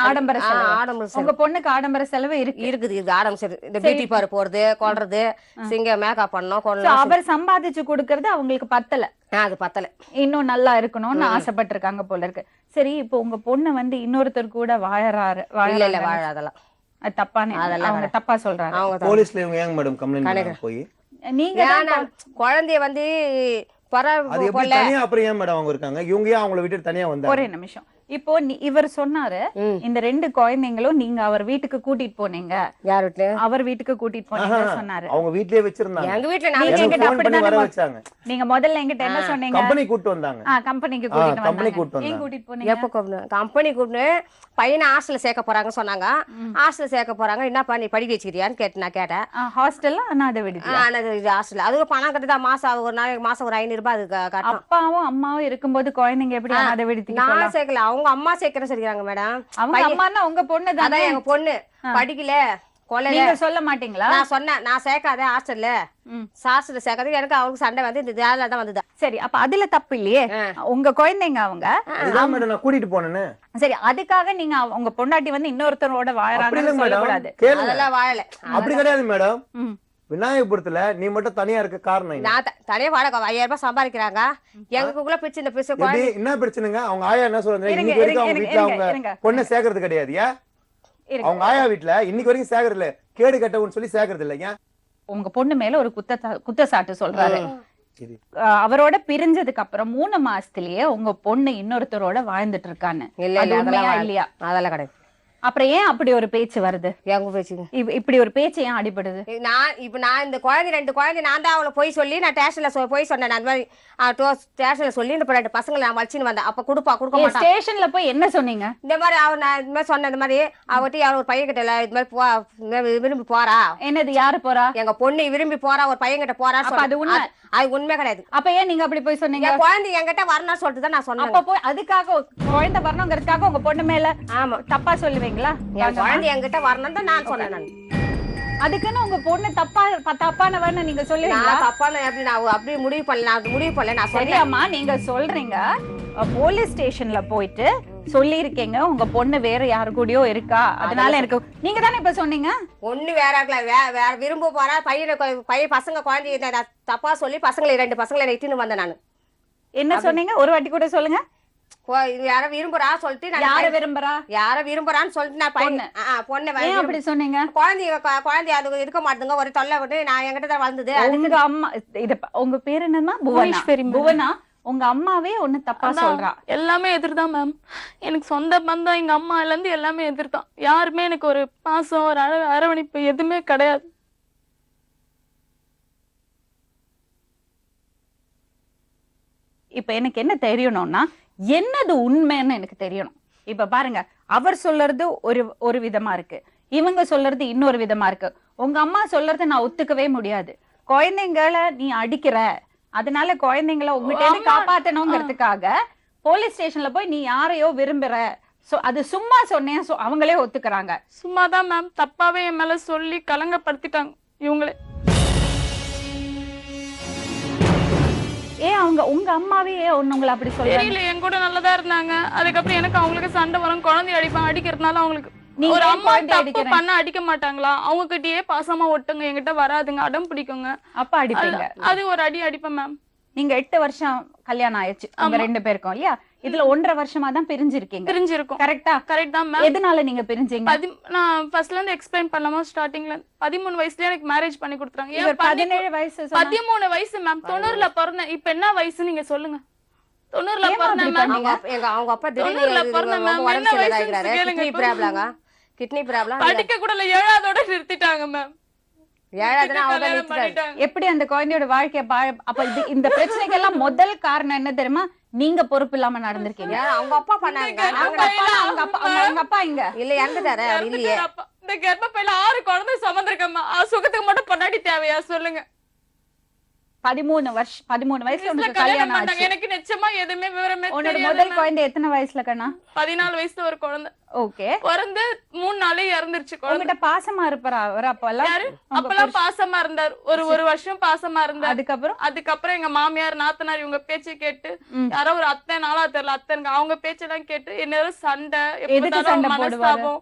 ஆடம்பர செலவு. உங்க பொண்ணுக்கு ஆடம்பர செலவு இருக்குது. ஆடம்பர செலவு, இந்த பியூட்டி பார்லர் போறது, கொள்றது, சிங்க மேக்கப் பண்ணோம். அவர் சம்பாதிச்சு கொடுக்கறது அவங்களுக்கு பத்தல. அது பத்தல, இன்னும் நல்லா இருக்கணும்னு ஆசைப்பட்டிருக்காங்க போல இருக்கு. சரி, இப்போ உங்க பொண்ணு இன்னொருத்தர் கூட வாழறாரு. இல்ல வாழாதெல்லாம் அது தப்பானே, அவங்க தப்பா சொல்றாங்க. அவங்க போலீஸ்ல இவங்க ஏங்க மேடம் கம்ப்ளைன்ட் பண்ண போய் நீங்க குழந்தைய அப்புறம் ஏன் மேடம் அவங்க இருக்காங்க? இவங்க ஏன் அவங்கள விட்டு தனியா வந்தாங்க? ஒரே நிமிஷம். இப்போ இவர் சொன்னாரு இந்த 2 குழந்தைங்களும் நீங்க அவர் வீட்டுக்கு கூட்டிட்டு போனீங்க. யார் வீட்டுல? அவர் வீட்டுக்கு கூட்டிட்டு போனீங்க சொன்னாரு. அவங்க வீட்லயே வச்சிருந்தாங்க. எங்க வீட்ல நீங்க முதல்ல என்கிட்ட என்ன சொன்னீங்க? கம்பெனி கூட்டி வந்தாங்க. கம்பெனிக்கு கூட்டிட்டு கம்பெனி கூட்டி வந்தாங்க. ஏன் கூட்டிட்டு போனீங்க? எப்ப கம்பெனி கூட்டிட்டு பையனை ஹாஸ்டல்ல சேர்க்க போறாங்க சொன்னாங்க. ஹாஸ்டல்ல சேர்க்க போறாங்க, என்னப்பா நீ படிக்க வச்சுக்கிறியான்னு நான் கேட்டேன். ஹாஸ்டல்ல அனாதை விடுதி. ஹாஸ்டல் அதுக்கு பணம் கட்டுதான். மாசம் ஒரு நாளைக்கு மாசம் ஒரு 500 ரூபாய் அதுக்கு கட்டணும். அப்பாவும் அம்மாவும் இருக்கும்போது குழந்தைங்க எப்படி அனாதை விடுதிக்கு போலாம்? நான் சேர்க்கல, அவங்க அம்மா சேர்க்கிறேன்னு சொல்லிக்கிறாங்க மேடம். அவங்க அம்மான்னா உங்க பொண்ணு தான். எங்க பொண்ணு படிக்கல, கொலையில நீங்க சொல்ல மாட்டீங்களா? நான் சொன்னேன், நான் சேர்க்காத ஹாஸ்டல்ல ஹாஸ்டல்ல சேர்க்காத. எனக்கு அவருக்கு சண்டை வந்து இந்த வேலை தான் வந்துதான். சரி, அப்ப அதுல தப்பு இல்லையே. உங்க குழந்தைங்க அவங்க. அதுதான் மேடம் நான் கூட்டிட்டு போனேன்னு. சரி, அதுக்காக நீங்க உங்க பொண்டாட்டி வந்து இன்னொருத்தரோட அப்படி வாழறாங்கன்னு இல்ல மேடம், சொல்லக்கூடாது. கேளுங்க. அதெல்லாம் வாழல. அப்படி கிடையாது மேடம். ம். விநாயகபுரத்துல நீ மட்டும் தனியா இருக்க காரணம் என்ன? நான் தனியா வாடகை 5000 ரூபாய் சம்பாதிக்கிறாங்க. எங்களுக்குள்ள பிரிச்சு இந்த பிரிச்சு எப்படி என்ன பிரச்சனைங்க? அவங்க ஆயா என்ன சொல்றாங்க? இன்னைக்கு வரைக்கும் அவங்க வீட்டுல அவங்க பொண்ணை சேர்க்கறது கிடையாது. ஏன் அவங்க ஆயா வீட்டுல இன்னைக்கு வரைக்கும் சேர்க்கறது இல்ல, கேடு கட்டவுன்னு சொல்லி சேர்க்கறது இல்லைங்க. உங்க பொண்ணு மேல ஒரு குத்தச்சாட்டு சொல்றாரு. சரி. அவரோட பிரிஞ்சதுக்கு அப்புறம் 3 மாசத்திலேயே உங்க பொண்ணு இன்னொருத்தரோட வாழ்ந்துட்டு இருக்கான்னு. இல்ல அது இல்ல உண்மையா அதெல்லாம் இல்லையா? அதெல்லாம் கிடையாது. அப்புறம் ஏன் அப்படி ஒரு பேச்சு வருது? எங்க பேச்சுங்க இப்படி ஒரு பேச்சு ஏன் அடிபடுது? நான் இந்த குழந்தை 2 குழந்தை நான் தான் அவளை போய் சொல்லி நான் ஸ்டேஷன்ல போய் சொன்னேன். அந்த மாதிரி ஸ்டேஷன்ல சொல்லி இந்த 2 பசங்களை நான் வச்சுன்னு வந்தேன். அப்ப கொடுக்க மாட்டான். ஸ்டேஷன்ல போய் என்ன சொன்னீங்க? இந்த மாதிரி நான் இந்த மாதிரி சொன்னேன். இந்த மாதிரி அவர்கிட்ட யாரும் ஒரு பையன் கிட்ட இல்ல இது மாதிரி விரும்பி போறா. என்னது, யாரு போறா? எங்க பொண்ணு விரும்பி போறா, ஒரு பையன் கிட்ட போறா. அப்ப அது உண்மை? அது உண்மை கிடையாது. அப்ப ஏன் நீங்க அப்படி போய் சொன்னீங்க? என் குழந்தை என்கிட்ட வரணும்னு சொல்லிட்டு தான் நான் சொன்னேன். அப்ப போய் அதுக்காக குழந்தை வரணுங்கிறதுக்காக உங்க பொண்ணு மேல ஆமா தப்பா சொல்லுவீங்களா? என் குழந்தை என்கிட்ட வரணும் தான் நான் சொன்னேன். நான் அதுக்குன்னு உங்க பொண்ணு தப்பானவன்னு நீங்க சொல்லுவீங்களா? நான் தப்பான எப்படி நான் அப்படி முடிவு பண்ணல. நான் சொன்னேன். சரியாம்மா, நீங்க சொல்றீங்க போலீஸ் ஸ்டேஷன்ல போயிட்டு சொல்லிருக்கீங்க உங்க பொண்ணு வேற யாரு கூடயோ இருக்கா, அதனால எனக்கு நீங்க தானே இப்ப சொன்னீங்க. ஒண்ணு வேற வேற விரும்ப போறா. பையன் பசங்க குழந்தை தப்பா சொல்லி பசங்களை 2 பசங்களை இட்டுன்னு வந்தேன். நான் என்ன சொன்னீங்க? ஒரு வாட்டி கூட சொல்லுங்க. யார விரும்புறா சொல்லிட்டு யார விரும்புறா? யார விரும்புறான்னு சொல்லிட்டு நான் பொண்ணு ஏன் அப்படி சொன்னீங்க? குழந்தை அது இருக்க மாட்டேங்க, ஒரு தொல்லை விட்டு நான் என்கிட்ட தான் வளர்ந்தது. உங்க அம்மா உங்க பேரு என்னமா? புவனா. உங்க அம்மாவே ஒண்ணு தப்பா சொல்றா. எல்லாமே எதிர்தான் மேம். எனக்கு சொந்த பந்தம் எங்க அம்மால இருந்து எல்லாமே எதிர்தான். யாருமே எனக்கு ஒரு பாசம், ஒரு அரவணைப்பு எதுவுமே கிடையாது. இப்ப எனக்கு என்ன தெரியணும்னா, என்னது உண்மைன்னு எனக்கு தெரியணும். இப்ப பாருங்க, அவர் சொல்றது ஒரு விதமா இருக்கு, இவங்க சொல்றது இன்னொரு விதமா இருக்கு. உங்க அம்மா சொல்றது நான் ஒத்துக்கவே முடியாது. குழந்தைங்களை நீ அடிக்கிற, அதனால குழந்தைங்களை உங்ககிட்ட இருந்து காப்பாத்தணுங்கிறதுக்காக போலீஸ் ஸ்டேஷன்ல போய் நீ யாரையோ விரும்புற, அது சும்மா சொன்னேன், அவங்களே ஒத்துக்கிறாங்க. சும்மாதான் மேம், தப்பாவே என் மேல சொல்லி கலங்கப்படுத்திட்டாங்க இவங்களே. ஏன் உங்க அம்மாவே உங்களை அப்படி சொல்றாங்க? தெரியல, என் கூட நல்லதா இருந்தாங்க. அதுக்கப்புறம் எனக்கு அவங்களுக்கு சண்டை வரும், குழந்தை அடிப்பான். அடிக்கிறதுனால அவங்களுக்கு ஒரு அம்மா தப்பு பண்ண அடிக்க மாட்டாங்களா? அவங்க கிட்டயே பாசமா ஒட்டுங்க, என்கிட்ட வராதுங்க, அடம் பிடிக்குங்க, அப்ப அடிப்பீங்க. அது ஒரு அடி அடிப்பேன் மேம். நீங்க 8 வருஷம் கல்யாணம் ஆயிடுச்சு உங்க 2 பேருக்கும் இல்லையா? இதுல 1.5 வருஷமா தான் பிரிஞ்சிருக்கும். கரெக்டா? கரெக்ட் தான் மேம். எதனால நீங்க பிரிஞ்சீங்க? நான் ஃபர்ஸ்ட்ல இருந்து எக்ஸ்பிளைன் பண்ணலாமா? ஸ்டார்டிங்ல 13 வயசுல எனக்கு மேரேஜ் பண்ணி கொடுத்தாங்க. 17 வயசு 13 வயசு மேம். 90ல பிறந்தேன். இப்ப என்ன வயசு நீங்க சொல்லுங்க? 90ல பிறந்தேன் மேம். அவங்க அப்பா திடீர்னு கிட்னி ப்ராப்ளம் படிக்க கூட இல்ல, 7ஆவதோட நிறுத்திட்டாங்க மேம். எப்படி அந்த குழந்தையோட வாழ்க்கைய அப்ப இந்த பிரச்சனைக்கெல்லாம் முதல் காரணம் என்ன தெரியுமா? நீங்க பொறுப்பு இல்லாம நடந்திருக்கீங்க. அவங்க அப்பா பண்ணாங்க. அவங்க அப்பா இங்க இல்ல, இறந்துட்டாரு. இல்லையே, இந்த கர்ப்பப்பையில 6 குழந்தை சுமந்திருக்கம்மா. சுகத்துக்கு மட்டும் பொண்டாட்டி தேவையா சொல்லுங்க? 13 வயசுல உனக்கு கல்யாணம் ஆச்சு. எனக்கு நிச்சயமா எதுவுமே விவரமே உன்னோட தெரியாது. முதல் குழந்தை எத்தனை வயசுல கண்ணா? 14 வயசுல ஒரு குழந்தை. ஓகே. பிறந்து 3 நாளே இறந்துருச்சு குழந்தை. உங்ககிட்ட பாசமா இருப்பாரா அவர்? அப்பெல்லாம் பாசமா இருந்தார். ஒரு வருஷம் பாசமா இருந்தார். அதுக்கப்புறம் எங்க மாமியார் நாத்தனார் இவங்க பேச்சை கேட்டு, யாரோ ஒரு அத்தை, நாளா தெரியல அத்தைங்க, அவங்க பேச்செல்லாம் கேட்டு என்ன சண்டை, மனஸ்தாபம்.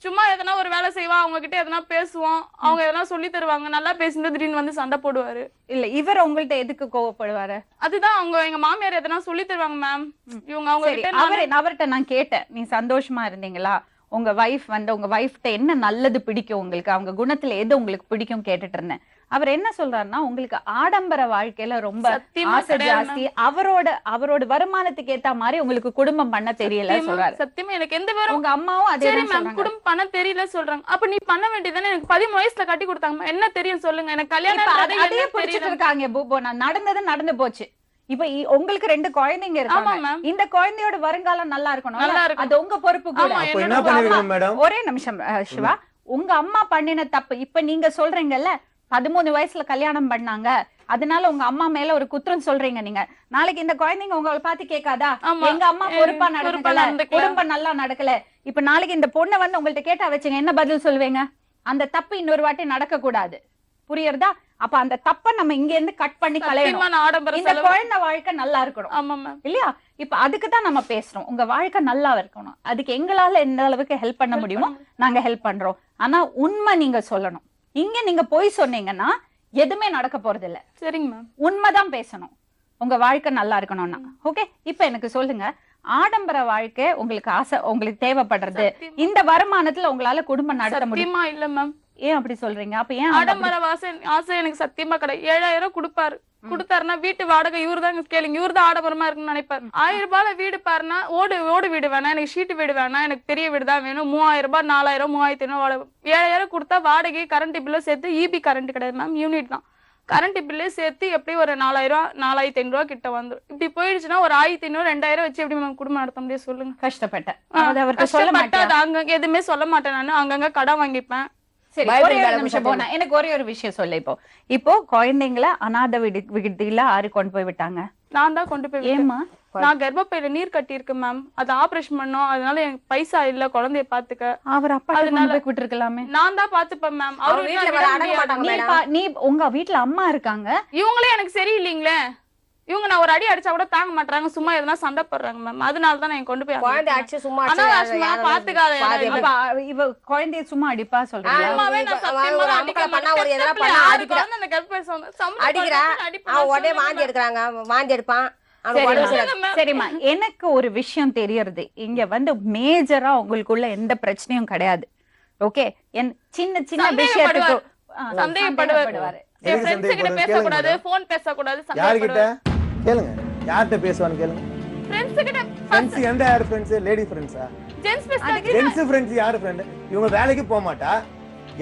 சும்மா எதனா ஒரு வேலை செய்வா, அவங்க கிட்ட எதனா பேசுவோம், அவங்க எதனா சொல்லி தருவாங்க, நல்லா பேசிட்டு திடீர்னு வந்து சண்டை போடுவாரு. இல்ல, இவர் உங்கள்ட்ட எதுக்கு கோவப்படுவாரு? அதுதான் அவங்க எங்க மாமியார் எதனா சொல்லி தருவாங்க மேம். இவங்க அவங்க கிட்ட அவர்கிட்ட நான் கேட்டேன், நீ சந்தோஷமா இருந்தீங்களா? உங்க வைஃப்ட்ட என்ன நல்லது பிடிக்கும் உங்களுக்கு, அவங்க குணத்துல எது உங்களுக்கு பிடிக்கும் கேட்டுட்டு இருந்தேன். அவர் என்ன சொல்றாருன்னா, உங்களுக்கு ஆடம்பர வாழ்க்கையில ரொம்ப ஆசை ஜாஸ்தி, அவரோட வருமானத்துக்கு ஏத்த மாதிரி உங்களுக்கு குடும்பம் பண்ண தெரியல சொல்றாரு. சத்தியமா எனக்கு எந்த வேற உங்க அம்மாவும் அதே தான் குடும்பம் பண்ண தெரியல சொல்றாங்க. அப்ப நீ பண்ண வேண்டியதானே? எனக்கு 13 வயசுல கட்டி கொடுத்தாங்க, என்ன தெரியும் சொல்லுங்க? எனக்கு கல்யாணம் அதே பிடிச்சிட்டு இருக்காங்க. பூபோனா நடந்தது நடந்து போச்சு. இப்ப உங்களுக்கு 2 குழந்தைங்க இருக்காங்க. இந்த குழந்தையோட வருங்காலம் நல்லா இருக்கணும், அது உங்க பொறுப்பு கூட. ஒரே நிமிஷம் சிவா, உங்க அம்மா பண்ணின தப்பு இப்ப நீங்க சொல்றீங்கல்ல, 13 வயசுல கல்யாணம் பண்ணாங்க, அதனால உங்க அம்மா மேல ஒரு குற்றம் சொல்றீங்க நீங்க. நாளைக்கு இந்த குழந்தைங்க உங்களை பார்த்து கேட்காதா, எங்க அம்மா பொறுப்பா நடக்கல, குடும்பம் நல்லா நடக்கல, இப்ப நாளைக்கு இந்த பொண்ணை வந்து உங்கள்ட்ட கேட்டா வச்சுங்க, என்ன பதில் சொல்லுவீங்க? அந்த தப்பு இன்னொரு வாட்டி நடக்க கூடாது. புரியுறதா? அப்ப அந்த தப்ப நம்ம இங்க இருந்து கட் பண்ணி களையணும். சத்தியமா நான் ஆடம்பர இந்த செலவு குழந்தை வாழ்க்கை நல்லா இருக்கணும். ஆமா மேம். இல்லையா? இப்ப அதுக்கு தான் நம்ம பேசுறோம். உங்க வாழ்க்கை நல்லா இருக்கணும். அதுக்கு எங்களால எந்த அளவுக்கு ஹெல்ப் பண்ண முடியுமோ நாங்க ஹெல்ப் பண்றோம். ஆனா உண்மை நீங்க சொல்லணும். இங்க நீங்க போய் சொன்னீங்கன்னா எதுவுமே நடக்க போறது இல்ல. சரிங்க மேம். உண்மைதான் பேசணும். உங்க வாழ்க்கை நல்லா இருக்கணும்னா. ஓகே, இப்ப எனக்கு சொல்லுங்க, ஆடம்பர வாழ்க்கை உங்களுக்கு ஆசை, உங்களுக்கு தேவைப்படுறது, இந்த வருமானத்துல உங்களால குடும்பம் நடத்த முடியும்? சத்தியமா இல்ல மேம். ஏன் அப்படி சொல்றீங்க? அப்ப ஏன் ஆடம்பர ஆசை எனக்கு சத்தியமா கிடையாது. 7000 கொடுப்பாரு. கொடுத்தாருன்னா வீட்டு வாடகை இவரு தான் கேளுங்க. இவரு தான் ஆடம்பரமா இருக்குன்னு நினைப்பாரு. 1000 ரூபாய் வீடு பாருன்னா ஓடு வீடு வேணாம், எனக்கு ஷீட்டு வீடு வேணாம், எனக்கு பெரிய வீடு தான் வேணும். 3000 ரூபாய் 4000 3500 வாடகை. 7000 கொடுத்தா வாடகை கரண்ட் பில்லும் சேர்த்து, இபி கரண்ட் கிடையாது மேம், யூனிட் தான். கரண்ட் பில்லே சேர்த்து எப்படி ஒரு 4000 4500 கிட்ட வந்துடும். இப்படி போயிடுச்சுன்னா ஒரு 1500 2000 வச்சு எப்படி மேம் குடும்பம் நடத்த முடியும் சொல்லுங்க? கஷ்டப்பட்டேன். அவருக்கு சொல்ல கஷ்டப்பட்டது அங்கங்க எதுவுமே சொல்ல மாட்டேன் நானு. அங்கங்க கடன் வாங்கிப்பேன். சரி, ஒரே ஒரு நிமிஷம் போனா எனக்கு ஒரே ஒரு விஷயம் சொல்ல. இப்போ குழந்தைங்களை அநாத விடுதியில ஆறு கொண்டு போய் விட்டாங்க. நான் தான் கொண்டு போய். ஏமா? நான் கர்ப்பப்பையில நீர் கட்டி இருக்கு மேம், அது ஆபரேஷன் பண்ணோம். அதனால எனக்கு பைசா இல்ல குழந்தைய பாத்துக்க. அவர் அப்பா கொண்டு போய் விட்டுருக்கலாமே. நான் தான் பாத்துப்பேன் மேம். அவர் வீட்டுல அடங்க மாட்டாங்க. நீ உங்க வீட்டுல அம்மா இருக்காங்க, இவங்களே எனக்கு சரியில்லைங்களே. இவங்க நான் ஒரு அடி அடிச்சா கூட தாங்க மாட்டாங்க, சும்மா எதனா சண்டை போடுறாங்க மேம். அதனால தான் நான் கொண்டு போய் குழந்தை அடிச்சு சும்மா பாத்துக்காத. இவ குழந்தைய சும்மா அடிப்பா சொல்றீங்க? உடனே வாந்தி எடுக்கிறாங்க, வாந்தி எடுப்பான். சரிம்மா, எனக்கு ஒரு விஷயம் தெரியறது, இங்க வந்து மேஜரா உங்களுக்குள்ள எந்த பிரச்சனையும் கிடையாது. ஓகே, என் சின்ன சின்ன விஷயத்துக்கு சந்தேகப்படுவாரு. பேசக்கூடாது, போன் பேசக்கூடாது. யார்கிட்ட கேளுங்க, யார்கிட்ட பேசுவான்னு கேளுங்க. ஃப்ரெண்ட்ஸ் எந்த யார் ஃப்ரெண்ட்ஸ்? லேடி ஃப்ரெண்ட்ஸா? ஜென்ஸ் ஃப்ரெண்ட்ஸ் யாரு ஃப்ரெண்ட்? இவங்க வேலைக்கு போக மாட்டா,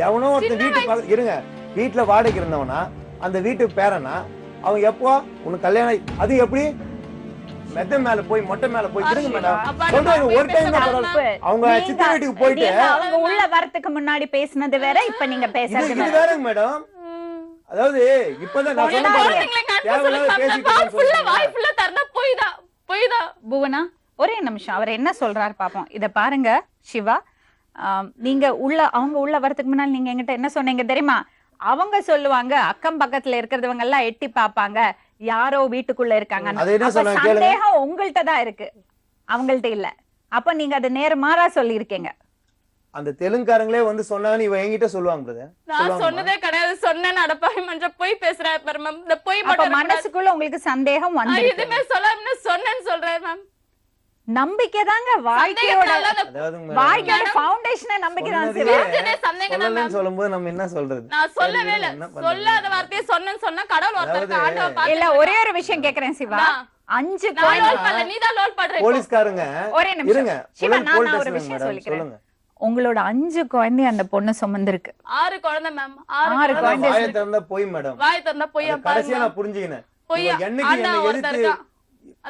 எவனோ ஒருத்தர் வீட்டு இருங்க, வீட்டுல வாடகைக்கு இருந்தவனா, அந்த வீட்டு பேரனா, அவங்க எப்போ உனக்கு கல்யாணம், அது எப்படி மெத்த மேல போய் மொட்டை மேல போய் இருங்க மேடம் சொல்றாங்க. ஒரு டைம் தான் அவங்க சித்தி வீட்டுக்கு போயிட்டு அவங்க உள்ள வரதுக்கு முன்னாடி பேசினது வேற, இப்ப நீங்க பேசுறது வேறங்க மேடம். அதாவது இப்பதான் நான் சொன்ன புவனா, ஒரே நிமிஷம், அவர் என்ன சொல்றாரு பாப்போம். இத பாருங்க சிவா, நீங்க அவங்க உள்ள வரதுக்கு முன்னாடி நீங்க என்கிட்ட என்ன சொன்னீங்க தெரியுமா? அவங்க சொல்லுவாங்க அக்கம் பக்கத்துல இருக்கிறவங்க எல்லாம் எட்டி பாப்பாங்க, யாரோ வீட்டுக்குள்ள இருக்காங்க. சந்தேகம் உங்கள்கிட்ட தான் இருக்கு, அவங்கள்ட்ட இல்ல. அப்ப நீங்க அதை நேர்மாறா சொல்லி இருக்கீங்க. அந்த தெலுங்காரங்களே வந்து சொன்னாங்க, இவ என்கிட்ட சொல்லுவாங்க பிரதர். நான் சொன்னதே கிடையாது. சொன்னேன் அடப்பாவி மஞ்ச போய் பேசுறேன் பாரு மேம். இந்த போய் மட்டும் மனசுக்குள்ள உங்களுக்கு சந்தேகம் வந்து எதுமே சொல்லாம சொன்னேன்னு சொல்றேன் மேம். நம்பிக்கை தாங்க வாழ்க்கையோட ஃபவுண்டேஷன். நம்பிக்கை தான் சொல்லலன்னு சொல்லும்போது நம்ம என்ன சொல்றது? நான் சொல்லவே இல்ல, சொல்லாத வார்த்தையை சொன்னேன்னு சொன்னா கடவுள் ஒருத்தருக்கு ஆண்டவ பாத்து. இல்ல, ஒரே ஒரு விஷயம் கேக்குறேன் சிவா. 5 போலீஸ்காரங்க ஒரே நிமிஷம் சிவா, நான் ஒரு விஷயம் சொல்லிக்கிறேன். உங்களோட 5 குழந்தை அந்த பொண்ணு சுமந்திருக்கு. 6 குழந்தை மேம். 6 குழந்தை. வாயை திறந்தா போய் மேடம், வாயை திறந்தா போய் கடைசியா நான் புரிஞ்சுக்கினேன். போய் என்னைக்கு என்ன எதிர்த்து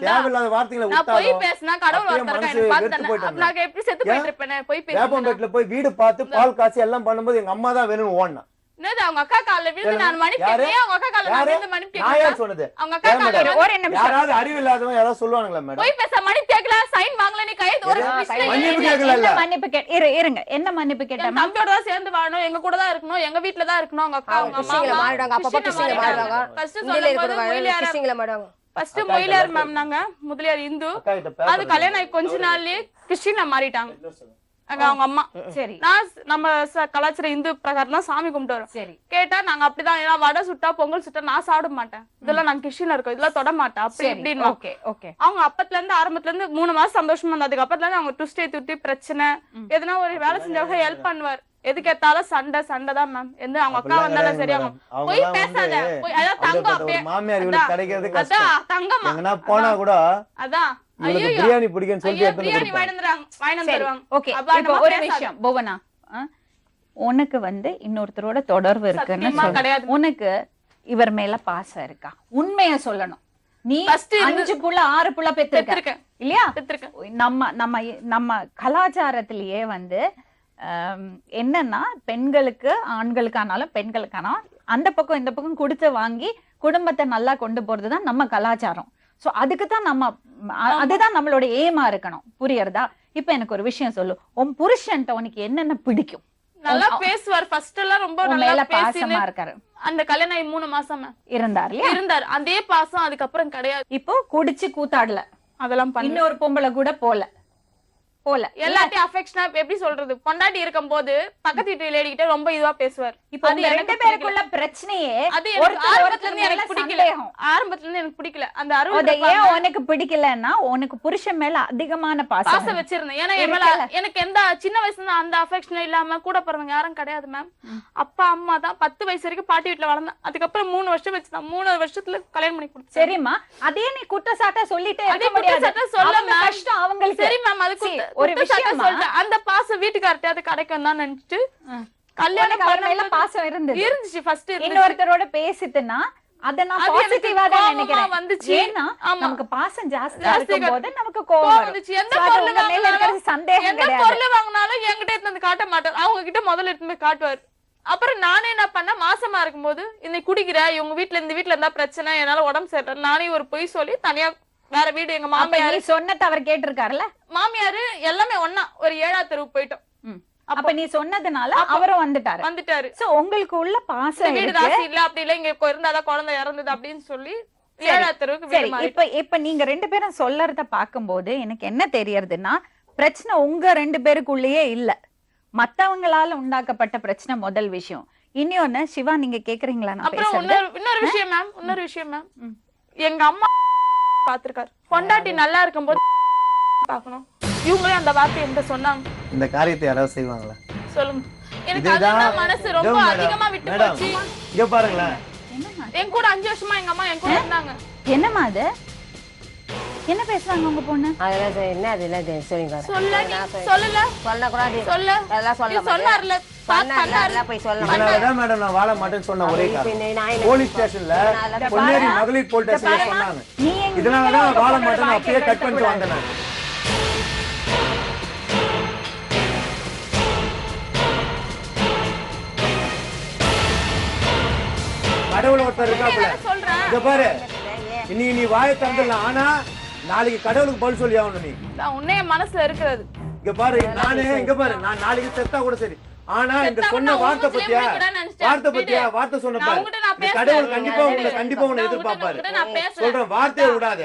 தேவையில்லாத வார்த்தைகளை நான் போய் பேசினா கடவுள் ஒருத்தருக்கு என்ன பார்த்தேன். நான் எப்படி செத்து போயிட்டு இருப்பேனே. போய் பேசி வேப்பம்பேட்ல போய் வீடு பார்த்து பால் காசி எல்லாம் பண்ணும்போது எங்க அம்மா தான் வேணும்னு ஓடுனா. என்னது அவங்க அக்கா கால்ல விழுந்து நான் மன்னிப்பு கேட்டேன். அவங்க அக்கா கால்ல விழுந்து மன்னிப்பு கேட்டேன். நான் யார் சொன்னது? அவங்க அக்கா கால்ல ஒரே நிமிஷம். யாராவது அறிவு இல்லாதவங்க யாராவது சொல்லுவாங்களா மேடம்? போய் பேச மன்னிப்பு கேக்கல, சைன் வாங்கல, நீ கைது ஒரு மன்னிப்பு கேக்கல. மன்னிப்பு இருங்க, என்ன மன்னிப்பு கேட்டா? தம்பியோட தான் சேர்ந்து வாழணும், எங்க கூட தான் இருக்கணும், எங்க வீட்ல தான் இருக்கணும். அவங்க அக்கா அவங்க அம்மா மாறிடுவாங்க, அப்பப்ப கிறிஸ்டியன்ல மாறிடுவாங்க. ஃபர்ஸ்ட் சொல்லும்போது கிறிஸ்டியன்ல மாறிடுவாங்க. ஃபர்ஸ்ட் மொயிலியார் மேம், நாங்க முதலியார் இந்து. அது கல்யாணம் ஆகி கொஞ்ச நாள்லயே கிறிஸ்டியனா மாறிட்டாங்க அவங்க அம்மா. சரி, நான் நம்ம கலாச்சார இந்து பிரகாரம் தான் சாமி கும்பிட்டு வரோம். சரி, கேட்டா நாங்க அப்படிதான், ஏன்னா வடை சுட்டா பொங்கல் சுட்டா நான் சாப்பிட மாட்டேன், இதெல்லாம் நான் கிறிஸ்டியனா இருக்கோம், இதெல்லாம் தொட மாட்டேன் அப்படி இப்படின்னு. Okay okay. அவங்க அப்பத்துல இருந்து ஆரம்பத்துல இருந்து 3 மாசம் சந்தோஷமா இருந்தா, அதுக்கு அப்பத்துல இருந்து அவங்க டுஸ்டே துட்டி பிரச்சனை, எதுனா ஒரு வேலை செஞ்சவங்க ஹெல்ப் பண்ணுவார். எதுக்கு ஏத்தாலும் சண்டை தான் மேம். எந்த அவங்க அக்கா வந்தாலும் சரி, அவங்க போய் பேசாத, போய் அதான் தங்கம் அப்படியே மாமியார் இவளுக்கு கிடைக்கிறது கஷ்டம். அதான் தங்கம் எங்கனா போனா கூட அதான் ஐயோ பிரியாணி பிடிக்குன்னு சொல்லி பிரியாணி வாங்கிட்டு வருவாங்க. ஓகே, இப்போ ஒரு விஷயம் புவனா, உனக்கு வந்து இன்னொருத்தரோட தொடர்பு இருக்குன்னு சொல்ற, உனக்கு இவர் மேல பாசம் இருக்கா? உண்மைய சொல்லணும். நீ 5 புள்ள 6 புள்ள பெற்றிருக்க இல்லையா? நம்ம கலாச்சாரத்திலேயே வந்து என்னன்னா, பெண்களுக்கு ஆண்களுக்கானாலும் பெண்களுக்கானாலும் அந்த பக்கம் இந்த பக்கம் கொடுத்து வாங்கி குடும்பத்தை நல்லா கொண்டு போறதுதான் நம்ம கலாச்சாரம். சோ அதுக்குதான் அதுதான் நம்மளோட ஏமா இருக்கணும். புரியுறதா? இப்ப எனக்கு ஒரு விஷயம் சொல்லு, உன் புருஷன்ட்ட உனக்கு என்னென்ன பிடிக்கும்? நல்லா பேசுவார். ஃபர்ஸ்ட் எல்லாம் ரொம்ப உன் நல்லா மேல பேசி பாசமா இருக்காரு அந்த கல்யாணம் ஆகி 3 மாசம் மேம் இருந்தார் இல்லையா? இருந்தார். அதே பாசம் அதுக்கப்புறம் கிடையாது. இப்போ குடிச்சு கூத்தாடல, அதெல்லாம் பண்ணி இன்னொரு பொம்பளை கூட போல எல்லாத்தையும் அஃபெக்ஷனா எப்படி சொல்றது, பொண்டாட்டி இருக்கும்போது பக்கத்து வீட்டு லேடி கிட்ட ரொம்ப இதுவா பேசுவார். இப்போ அது உங்க எனக்கு ரெண்டு பேருக்குள்ள பிரச்சனையே அது எனக்கு ஒருத்தர் ஆரம்பத்துல ஒருத்தர் இருந்து மேல எனக்கு பிடிக்கல. சந்தேகம். ஆரம்பத்துல இருந்து எனக்கு பிடிக்கல. அந்த அத அருள் ஏன் உனக்கு பிடிக்கலன்னா உனக்கு புருஷன் மேல அதிகமான பாசம் பாசம் வச்சிருந்தேன். ஏன்னா என் மேல எனக்கு எந்த சின்ன வயசுல இருந்து அந்த அஃபெக்ஷன் இல்லாம கூட பிறந்தவங்க யாரும் கிடையாது மேம். அப்பா அம்மா தான். 10 வயசு வரைக்கும் பாட்டி வீட்டுல வளர்ந்தேன். அதுக்கப்புறம் 3 வருஷம் வச்சுதான். 3 வருஷத்துல கல்யாணம் பண்ணி கொடுத்தேன். சரிம்மா, அதே நீ குற்றச்சாட்டா சொல்லிட்டே அதே இருக்க முடியாது. குற்றச்சாட்டை சொல்ல அவங்க மேம். கஷ்டம் அவங்களுக்கு. சரி மேம், அது ஒரு விஷயம் சொல்லிட்டேன். அந்த பாசம் வீட்டுக்கார்ட்ட அது கிடைக்கும் தான் நினைச்சிட்டு கல்யாணம் அவர் மேல பாசம் இருந்தது. இருந்துச்சு. ஃபர்ஸ்ட் இன்னொருத்தரோட பேசிட்டுனா அத நான் அது எனக்கு பாசிட்டிவா தான் கோவமா நினைக்கிறேன். வந்துச்சு. ஏன்னா ஆமா. நமக்கு பாசம் ஜாஸ்தியா ஜாஸ்தி இருக்கும்போது நமக்கு கோவம் வரும். வந்துச்சு. எந்த So, அது பொருள் உங்க மேல இருக்கிற வாங்கினாலும் சந்தேகம் எந்த கிடையாது. பொருள் வாங்கினாலும் என்கிட்ட எடுத்து வந்து காட்ட மாட்டார். அவங்க கிட்ட முதல்ல எடுத்து போய் காட்டுவார். அப்புறம் நானே என்ன பண்ண, மாசமா இருக்கும்போது இன்னைக்கு குடிக்கிற, இவங்க வீட்டுல இந்த வீட்டுல இருந்தா பிரச்சனை, என்னால உடம்பு சரியில்லை, நானே ஒரு பொய் சொல்லி தனியா வேற வீடு, எங்க அப்ப மாமியார் நீ சொன்னத அவர் கேட்டிருக்காருல்ல? மாமியாரு எல்லாமே ஒண்ணா ஒரு 7ஆவது தெருவுக்கு போயிட்டோம். அப்ப நீ சொன்னதுனால அவரும் வந்துட்டாரு. சோ உங்களுக்கு உள்ள பாசம் வீடு இருக்கு. ராசி இல்ல, அப்படி இல்ல, இங்க இருந்தாதான் குழந்தை இறந்தது அப்படின்னு சொல்லி 7ஆவது தெருவுக்கு சரி, வீடு மாறி. இப்ப நீங்க ரெண்டு பேரும் சொல்லறத பாக்கும்போது எனக்கு என்ன தெரியறதுன்னா, பிரச்சனை உங்க 2 பேருக்குள்ளேயே இல்ல, மத்தவங்களால உண்டாக்கப்பட்ட பிரச்சனை முதல் விஷயம். இன்னொன்னு சிவா, நீங்க கேக்குறீங்களா நான் அப்புறம் பேசுறது? இன்னொரு விஷயம் மேம், எங்க அம்மா பாத்துருக்காரு. பொண்டாட்டி நல்லா இருக்கும்போது பாக்கணும். இவங்களே அந்த வார்த்தை என்கிட்ட சொன்னாங்க. இந்த காரியத்தை யாராவது செய்வாங்களா? சொல்லுங்க. எனக்கு அதுதான் மனசு ரொம்ப அதிகமா விட்டு மேடம் போச்சு. இங்க பாருங்களேன், என் கூட 5 வருஷமா எங்க அம்மா என் கூட இருந்தாங்க. என்னம்மா அது? என்ன பேசுறாங்க உங்க பொண்ணு? அதெல்லாம் என்ன அது இல்லை சொல்லுங்க. சொல்லல சொல்லக்கூடாது. சொல்ல அதெல்லாம் சொல்ல சொன்னார்ல, அதெல்லாம் போய் சொல்ல இதனாலதான் மேடம் நான் வாழ மாட்டேன்னு சொன்ன ஒரே காரணம், போலீஸ் ஸ்டேஷன்ல பொன்னேரி மகளிர் போலீஸ் ஸ்டேஷன்ல சொன்னாங்க. நீ எங்க இதனாலதான் வாழ மாட்டேன்னு அப்படியே கட் பண்ணிட்டு வந்தேன் நான். கடவுள் ஒருத்தர் இருக்காப்புல, சொல்றேன். இங்க பாரு, இன்னைக்கு நீ வாயை தந்துடலாம், ஆனா நாளைக்கு கடவுளுக்கு பதில் சொல்லி ஆகணும் நீ. நான் உன்னைய மனசுல இருக்கிறது. இங்க பாரு, நானே இங்க பாரு, நான் நாளைக்கு செத்தா கூட சரி, ஆனா இந்த சொன்ன வார்த்தை பத்தியா, வார்த்தை சொன்ன பாரு, இந்த கடவுள் கண்டிப்பா உன்னை எதிர்பார்ப்பாரு. சொல்றேன், வார்த்தையை விடாத.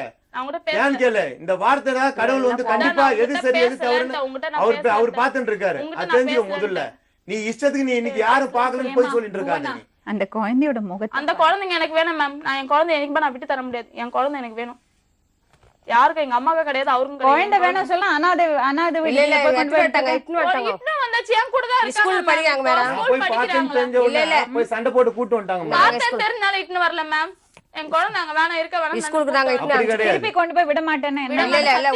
ஏன் கேளு, இந்த வார்த்தை தான் கடவுள் வந்து கண்டிப்பா எது சரி எது தவறுன்னு அவர் பாத்துட்டு இருக்காரு. அது தெரிஞ்சுக்க முதல்ல. நீ இஷ்டத்துக்கு நீ இன்னைக்கு யாரும் பாக்கலன்னு போய் சொல்லிட்டு இருக்காது. நீ அந்த குழந்தையோட முகத்தை, அந்த குழந்தைங்க எனக்கு வேணும் மேம். நான் என் குழந்தை எனக்கு நான் விட்டு தர முடியாது. என் குழந்தை எனக்கு வேணும். யாருக்கு எங்க அம்மாவுக்கு கிடையாது, அவருக்கும் குழந்தை வேணும் சொல்ல அனாதை வீட்டுல போய் கொண்டு போய் விட்டாங்க. இட்னு வந்தாச்சு, என் கூட தான் இருக்காங்க. ஸ்கூல் படிக்கிறாங்க மேடம். நான் போய் பாத்துன்னு தெரிஞ்ச உடனே போய் சண்டை போட்டு கூட்டு வந்துட்டாங்க மேடம். பார்த்தேன் தெரிஞ்சால இட்னு வரல மேம். என் குழந்தை அங்க வேணா இருக்க வேணாம். ஸ்கூலுக்கு நாங்க அப்படி கிடையாது திருப்பி கொண்டு போய் விட மாட்டேன்னா என்ன?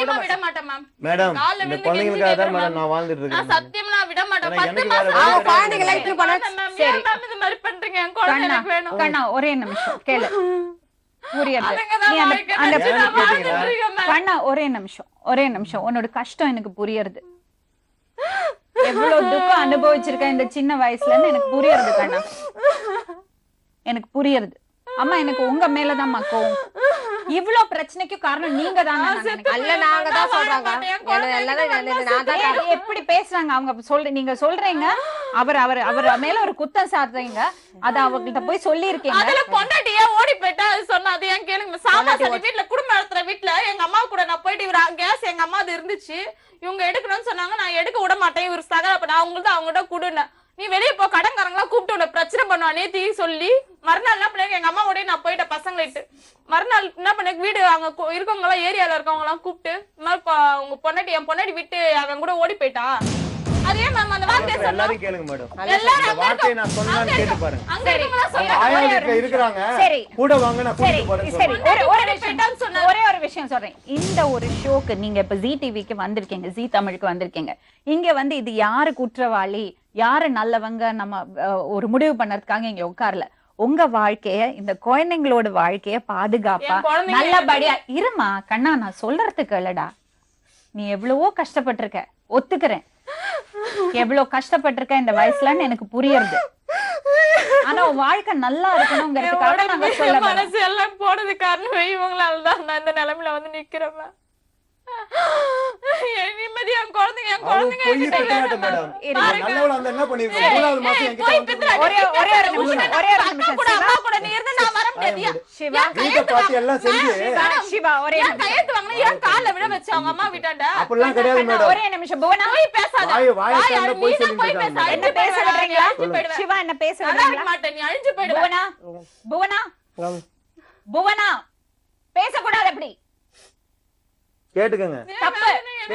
விட மாட்டேன் மேம். மேடம். கால்ல இந்த விழுந்து குழந்தைங்களுக்காக தான் கெஞ்சி மேடம் நான் வாழ்ந்துட்டு நான் இருக்கேன். சத்தியமா நான் விட மாட்டேன். ஏன்னா 10 எனக்கு வேற மாசம் வேலை ஆகும். குழந்தைகளை இட்னு பண்ண மேம், ஏன் மேம் இந்த மாதிரி பண்றீங்க? என் குழந்தை கண்ணா, எனக்கு வேணும். கண்ணா, ஒரே நிமிஷம் கேளு, புரியுது. அதுங்கதான் நீ அந்த வாழ்க்கை அந்த நினைச்சு நான் வாழ்ந்துட்டு இருக்கேன் மேம். கண்ணா, ஒரே நிமிஷம், உன்னோட கஷ்டம் எனக்கு புரியுது. எவ்வளவு துக்கம் அனுபவிச்சிருக்க இந்த சின்ன வயசுலன்னு எனக்கு புரியுது கண்ணா, எனக்கு புரியுது. அம்மா, எனக்கு உங்க மேலதான் கோவம். இவ்ளோ பிரச்சனைக்கு காரணம் நீங்க தானே. அல்ல, நாங்க தான் சொல்றாங்க. நான் தான் எப்படி பேசுறாங்க அவங்க? நீங்க சொல்றீங்க, அவர் மேல ஒரு குத்தம் சாட்டுறீங்க, அத அவங்கள்ட்ட போய் சொல்லி இருக்கீங்க. அதுல பொண்டாட்டியே ஓடி போயிட்டா அது சொன்னா அது ஏன் கேளுங்க. சாமாசனி வீட்டுல குடும்பம் நடத்துற வீட்டுல எங்க அம்மா கூட நான் போயிட்டு இவரு கேஸ் எங்க அம்மா அது இருந்துச்சு, இவங்க எடுக்கணும்னு சொன்னாங்க, நான் எடுக்க விட மாட்டேன், இவரு சகல பண்ண அவங்கள்ட்ட அவங்ககிட்ட குடுன, நீ வெளியே போ, கடன்காரங்களா கூப்பிட்டு உன்னை பிரச்சனை பண்ணுவா நேத்தி சொல்லி மறுநாள் என்ன பண்ண, எங்க அம்மாவோட நான் போயிட்டேன் பசங்களை இட்டு. மறுநாள் என்ன பண்ண, வீடு அங்க இருக்கவங்க எல்லாம் ஏரியால இருக்கவங்க எல்லாம் கூப்பிட்டு, இந்த மாதிரி உங்க பொண்டாட்டி என் பொண்டாட்டி விட்டு அவன் கூட ஓடி போயிட்டா. அதே மேம் அந்த வார்த்தையை சொன்னா எல்லாரும் கேளுங்க மேடம். எல்லாரும் இந்த அங்க வார்த்தையை இருக்க- நான் சொன்னான்னு கேட்டு பாருங்க. அங்க இருக்கவங்க அவங்க ஆயா வீட்டுல இருக்கிறாங்க, சரி. கூட வாங்க நான் சரி, கூட்டிட்டு போறேன்னு சரி, சொல்றேன். ஒரே ஒரு விஷயம் சொல்றேன். இந்த ஒரு ஷோக்கு நீங்க இப்ப ஜீ டிவிக்கு வந்திருக்கீங்க, ஜீ தமிழுக்கு வந்திருக்கீங்க. இங்க வந்து இது யாரு குற்றவாளி, யாரு நல்லவங்க, நம்ம ஒரு முடிவு பண்ணறதுக்காக இங்க உட்கார்ல. உங்க வாழ்க்கைய, இந்த குழந்தைங்களோட வாழ்க்கைய பாதுகாப்பா நல்லபடியா இருமா கண்ணா. நான் சொல்றதுக்கு இல்லடா, நீ எவ்வளவோ கஷ்டப்பட்டிருக்க, ஒத்துக்கிறேன், எவ்வளவு கஷ்டப்பட்டிருக்க இந்த வயசுலன்னு எனக்கு புரியுது. ஆனா உன் வாழ்க்கை நல்லா இருக்கணும்ங்கிறதுக்காக நாங்க சொல்ல மனசு எல்லாம் போனது காரணம் இவங்களாலதான் நான் இந்த நிலைமையில வந்து நிக்கிறேன். என் நிம்மதி என் குழந்தைங்க அவ பொய் பெத்தாட்ட மேடம். நல்லவளா இருந்தா என்ன பண்ணிருக்க? மூணாவது மாசம் என்கிட்ட வந்து ஒரே ஒரு நிமிஷம் கூட அம்மா கூட நீ இருந்தா நான் வர முடியாதியா? சிவா வீட்டை பார்த்து எல்லாம் செஞ்சு சிவா ஒரே ஏன் கையெழுத்து வாங்கினா ஏன் கால்ல விட வச்சு அவங்க அம்மா வீட்டாண்ட? அப்படிலாம் கிடையாது மேடம். ஒரே நிமிஷம் புவனா போய் பேசாத. வாயை திறந்தா போய் நீ தான் போய் சொல்லிட்டு பேச. என்ன பேச விடுறீங்களா அழிஞ்சு போயிடுவேன். சிவா என்ன பேச நல்லா இருக்க விடுறீங்களா மாட்டேன், நீ அழிஞ்சு போயிடுவ. புவனா புவனா புவனா பேசக்கூடாது அப்படி கேட்டுக்கங்க. தப்பு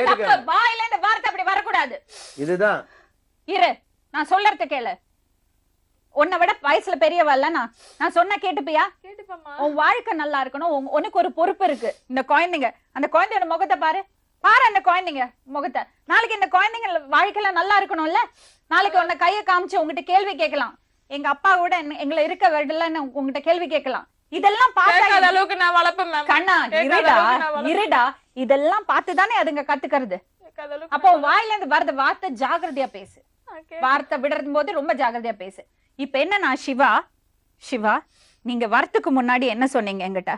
தப்பு வாயில இருந்து வார்த்தை அப்படி வரக்கூடாது இதுதான் இரு நான் சொல்றது கேளு உன்னை விட வயசுல பெரியவ இல்ல நான் சொன்ன கேட்டுப்பியா கேட்டுப்பம்மா. உன் வாழ்க்கை நல்லா இருக்கணும் உனக்கு ஒரு பொறுப்பு இருக்கு இந்த குழந்தைங்க அந்த குழந்தையோட முகத்தை பாரு அந்த குழந்தைங்க முகத்தை நாளைக்கு இந்த குழந்தைங்க வாழ்க்கையில நல்லா இருக்கணும்ல நாளைக்கு உன்னை கையை காமிச்சு உங்ககிட்ட கேள்வி கேட்கலாம் எங்க அப்பா கூட எங்களை இருக்க விடலன்னு உங்ககிட்ட கேள்வி கேட்கலாம் இதெல்லாம் கேட்காத பார்த்தா அளவுக்கு நான் வளர்ப்பேன் மேம். கண்ணா இருடா இதெல்லாம் பார்த்துதானே அதுங்க கத்துக்கிறது கேட்காத அளவுக்கு அப்போ உன் வாயில இருந்து வரது வார்த்தை ஜாகிரதையா பேசு வார்த்தை விடுறது போது ரொம்ப ஜாகிரதையா பேசு இப்ப என்ன சிவா நீங்க வரத்துக்கு முன்னாடி என்ன சொன்னீங்க என்கிட்ட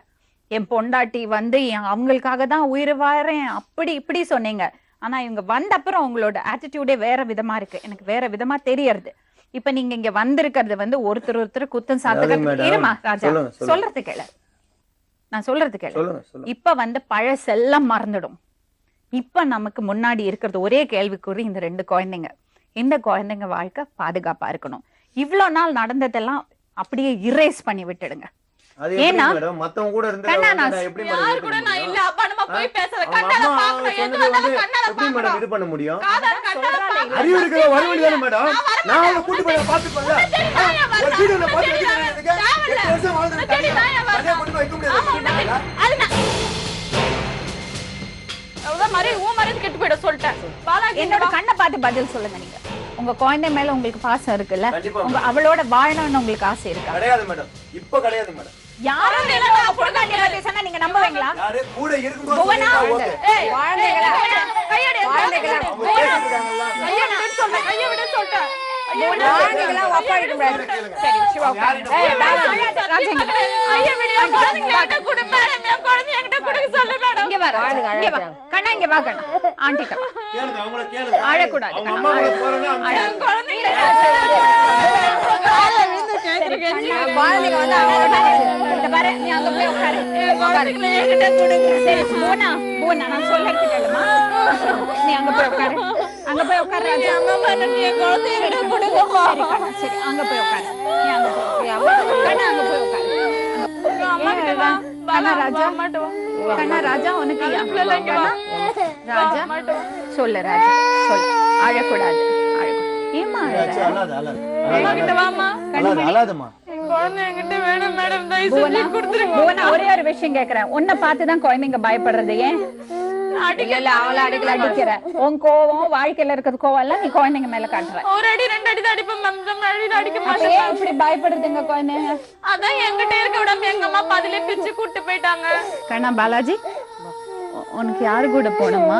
என் பொண்டாட்டி வந்து அவங்களுக்காக தான் உயிர் வாழறேன் அப்படி இப்படி சொன்னீங்க ஆனா இவங்க வந்த அப்புறம் உங்களோட ஆட்டிடியூடே வேற விதமா இருக்கு எனக்கு வேற விதமா தெரியறது இப்ப நீங்க இங்க வந்திருக்கிறது வந்து ஒருத்தர் குத்தம் சாத்துக்கிறது இருமா ராஜா சொல்றது கேளு நான் சொல்றது கேளு இப்ப வந்து பழசெல்லாம் மறந்துடும் இப்ப நமக்கு முன்னாடி இருக்கிறது ஒரே கேள்விக்குறி இந்த 2 குழந்தைங்க இந்த குழந்தைங்க வாழ்க்கை பாதுகாப்பா இருக்கணும் இவ்வளவு நாள் நடந்ததெல்லாம் அப்படியே இரேஸ் பண்ணி விட்டுடுங்க ஏன்னா மத்தவங்க கூட இருந்து யாரு கூட நான் இல்ல அப்பா நம்ம போய் பேசல கண்ணால பாக்கணும் எது வந்தாலும் கண்ணால எப்படி மேடம் இது பண்ண முடியும் காதால கண்ணால பாக்கணும் அறிவு இருக்கிற வரவழி தானே மேடம் நான் அவளை கூட்டி போய் பாத்துப்பேன்ல ஒரு வீடியோல பாத்து வைக்கிறதுக்கு 8 வருஷம் வாழ்ந்துட்டு தனியா கொண்டு வைக்க முடியாது அவ்வளவு மாதிரி ஊ மாதிரி கெட்டு போயிட சொல்லிட்டேன் பாலாஜி என்னோட கண்ணை பார்த்து பதில் சொல்லுங்க நீங்க உங்க குழந்தை மேல உங்களுக்கு பாசம் இருக்குல்ல உங்க அவளோட வாழணும்னு உங்களுக்கு ஆசை இருக்கா கிடையாது மேடம் இப்ப கிடையாது மேடம் யாரும் பேசினா நீங்க நம்புவீங்களா யாரு கூட இருக்கும்போது புவனா ஓகே குழந்தைகளா கைய விட சொல்லிட்டேன் குழந்தைகளா அப்பா இருக்க முடியாது சரி சிவா ராஜங்க கைய விட குழந்தைங்க கூட மேடம் என் குழந்தை என்கிட்ட கொடுக்க சொல்லு மேடம் இங்க வர கண்ணா இங்க வா கண்ணா ஆண்டி கிட்ட கேளுங்க அவங்கள கேளுங்க அழக்கூடாது அவங்க அம்மா கூட போறேன்னா குழந்தைங்க குழந்தைங்க வந்து அவங்களோட இந்த பாரு நீ அங்க போய் உட்காரு என்கிட்ட கொடுங்க சரி பூனா நான் சொல்றது கேளுமா நீ அங்க போய் உட்காரு ராஜா அம்மா எனக்கு என் குழந்தை என்கிட்ட கொடுங்கம்மா சரி கண்ணா சரி அங்க போய் உட்காரு நீ அங்க போய் கண்ணா அங்க போய் உட்காரு அம்மா கிட்ட வா கண்ணா ராஜா அம்மாட்ட வா கண்ணா ராஜா உனக்கு பிள்ளை இங்க வா ராஜா அம்மாட்ட வா சொல்லு ராஜா சொல்லு அழக்கூடாது ஏமா அம்மா கிட்ட வாமா அழாதம்மா என் குழந்தை என்கிட்ட வேணும் மேடம் தயவு செஞ்சு கொடுத்துருங்க புவனா ஒரே ஒரு விஷயம் கேக்குறேன் உன்னை பார்த்துதான் குழந்தைங்க பயப்படுறது ஏன் இல்ல அவளை அடிக்கிற உன் கோவம் வாழ்க்கையில இருக்கிற கோவம் எல்லாம் நீ குழந்தைங்க மேல காட்டுற ஒரு அடி 2 அடி தான் அடிப்பேன் மேம் நம்ம அடி அடிக்க அப்ப மாட்டேன் ஏன் இப்படி பயப்படுதுங்க குழந்தைங்க அதான் என்கிட்ட இருக்க விடாம எங்க அம்மா பதிலே பிச்சு கூட்டு போயிட்டாங்க கண்ணா பாலாஜி உனக்கு யாரு கூட போனோமா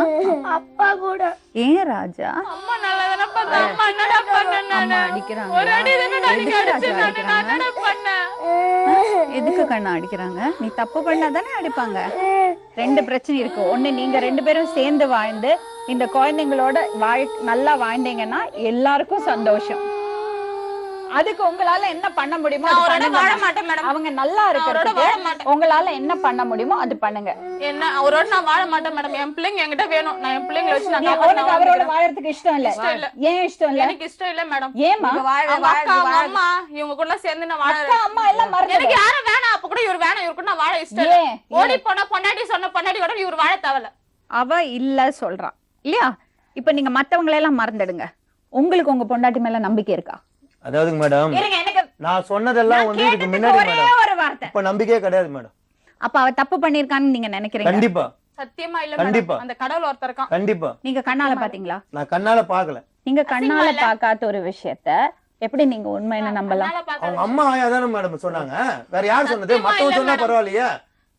அப்பா கூட ஏன் ராஜா அம்மா நல்லதானே பார்த்தா அம்மா என்னடா பண்ண அம்மா நானு அடிக்கிறாங்க ஒரு அடி தானே அடிக்க எதுக்கு அடிச்சேன் ராஜா நானு நான் அடிக்கிறாங்க என்னடா பண்ணேன் எதுக்கு கண்ணா அடிக்கிறாங்க நீ தப்பு பண்ணாதானே அடிப்பாங்க 2 பிரச்சனை இருக்கு ஒண்ணு நீங்க 2 பேரும் சேர்ந்து வாழ்ந்து இந்த குழந்தைங்களோட நல்லா வாழ்ந்தீங்கன்னா எல்லாருக்கும் சந்தோஷம் அதுக்கு உங்களால என்ன பண்ண முடியுமோ அது அவரோட பண்ணுங்க. வாழ மாட்டேன் மேடம் அவங்க நல்லா அவரோட இருக்கிறதுக்கு வாழ மாட்டேன் உங்களால என்ன பண்ண முடியுமோ அது பண்ணுங்க என்ன அவரோட நான் வாழ மாட்டேன் மேடம் என் பிள்ளைங்க என்கிட்ட வேணும் நான் என் பிள்ளைங்களை வச்சு நான் உனக்கு அவரோட வாழறதுக்கு இஷ்டம் இல்ல இஷ்டம் இல்ல. ஏன் இஷ்டம் இல்ல எனக்கு இஷ்டம் இல்ல மேடம் ஏமா அவங்க அக்கா அவங்க அம்மா இவங்க கூட சேர்ந்து நான் வாழ அக்கா அம்மா எல்லாம் மறந்து எனக்கு யாரும் வேணாம் அப்ப கூட இவர் வேணாம் இவரு கூட நான் வாழ இஷ்டம் இல்ல ஏன்? ஓடி போனா பொண்டாட்டி சொன்ன பொண்டாட்டி கூட இவர் வாழ தேவையில்ல அவ இல்ல சொல்றா இல்லையா இப்ப நீங்க மத்தவங்களை எல்லாம் மறந்துடுங்க உங்களுக்கு உங்க பொண்டாட்டி மேல நம்பிக்கை இருக்கா அதாவது மேடம் இருங்க எனக்கு நான் சொன்னதெல்லாம் வந்து இதுக்கு கேட்டதுக்கு முன்னாடி ஒரே மேடம் ஒரு வார்த்தை இப்ப நம்பிக்கையே கிடையாது மேடம் அப்ப அவ தப்பு பண்ணிருக்கான்னு நீங்க நினைக்கிறீங்க கண்டிப்பா சத்தியமா இல்ல கண்டிப்பா. மேடம் அந்த கடவுள் ஒருத்தர் இருக்கான் கண்டிப்பா நீங்க கண்ணால பாத்தீங்களா நான் கண்ணால பாக்கல நீங்க கண்ணால பாக்காத ஒரு விஷயத்த எப்படி நீங்க உண்மைன்னு நம்பலாம் அதனால பாக்க அவங்க அம்மா ஆயா தானே மேடம் சொன்னாங்க வேற யார் சொன்னது மத்தவங்க சொன்னா பரவாயில்லையே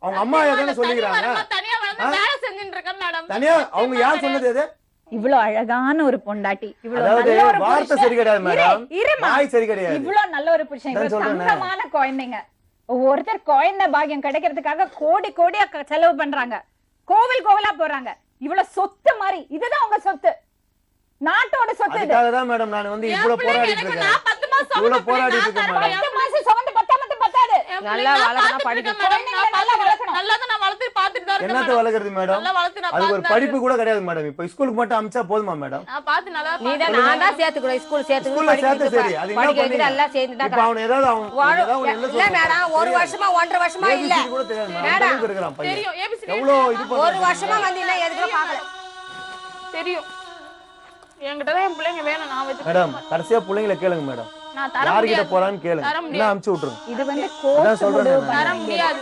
அவங்க அம்மா ஆயா தானே சொல்லிக்கிறாங்க தனியா வளர்ந்து வேலை செஞ்சுட்டு இருக்கேன் மேடம் தனியா அவங்க யார் சொன்னது எது இவ்வளவு அழகான ஒரு பொண்டாட்டி இவ்வளவு அதாவது நல்ல ஒரு வார்த்தை சரி கிடையாது மேடம் இருமா வாய் சரி கிடையாது இவ்வளவு நல்ல ஒரு புருஷன் இவ்வளவு சொல்றேனே. தங்கமான குழந்தைங்க ஒருத்தர் குழந்தை பாக்கியம் கிடைக்கிறதுக்காக கோடி கோடியா செலவு பண்றாங்க கோவில் கோவிலா போறாங்க இவ்வளவு சொத்து மாதிரி இதுதான் உங்க சொத்து, நாட்டோட சொத்து இது. அதுக்காக தான் மேடம் நான் வந்து இவ்வளவு போராடிட்டு இருக்கேன். நான் 10 மாசம் இவ்வளவு போராடிட்டு இருக்கேன் மேடம். 10 மாசம் சுமந்து பத்தாமத்து பத்தாது. நல்லா வளர்க்கணும், படிக்கணும். நல்லா தான் நான் வளர்த்து பாத்துட்டு தான் இருக்கேன். என்னத்த வளர்க்கறது மேடம்? நல்லா வளர்த்து நான் அதுக்கு ஒரு பார்த்து படிப்பு கூட கிடையாது மேடம். இப்ப ஸ்கூலுக்கு மட்டும் அமிச்சா போதுமா மேடம்? நான் பார்த்து நல்லா நான் தான் சேர்த்துக்கூட ஸ்கூல் சேர்த்து ஸ்கூல்ல சேர்த்து சரி, அது என்ன படிக்க பண்ணீங்க? வைக்கிற எல்லாம் சேர்த்து இப்ப தான் அவன் ஏதாவது அவன் என்ன இல்ல மேடம், ஒரு வருஷமா 1.5 வருஷமா இல்ல கூட தெரியாது மேடம். மேடம், அளவுக்கு இருக்கிறான் பையன். தெரியும் ஏபிசி எவ்வளவு இது ஒரு பண்றான் வருஷமா வந்து இல்ல எதுக்கு பாக்கல. தெரியும். என்கிட்ட தான் என் பிள்ளைங்க வேணும், நான் வச்சு மேடம். கடைசியா பிள்ளைங்களை கேளுங்க மேடம், நான் தர யார்கிட்ட முடியாது. போறான்னு கேளுங்க, தர இல்ல முடியாது. அமுச்சு விட்டுருங்க. இது வந்து அதான் கோர்ட் சொல்றேன் முடிவு நான். தர பண்ண முடியாது.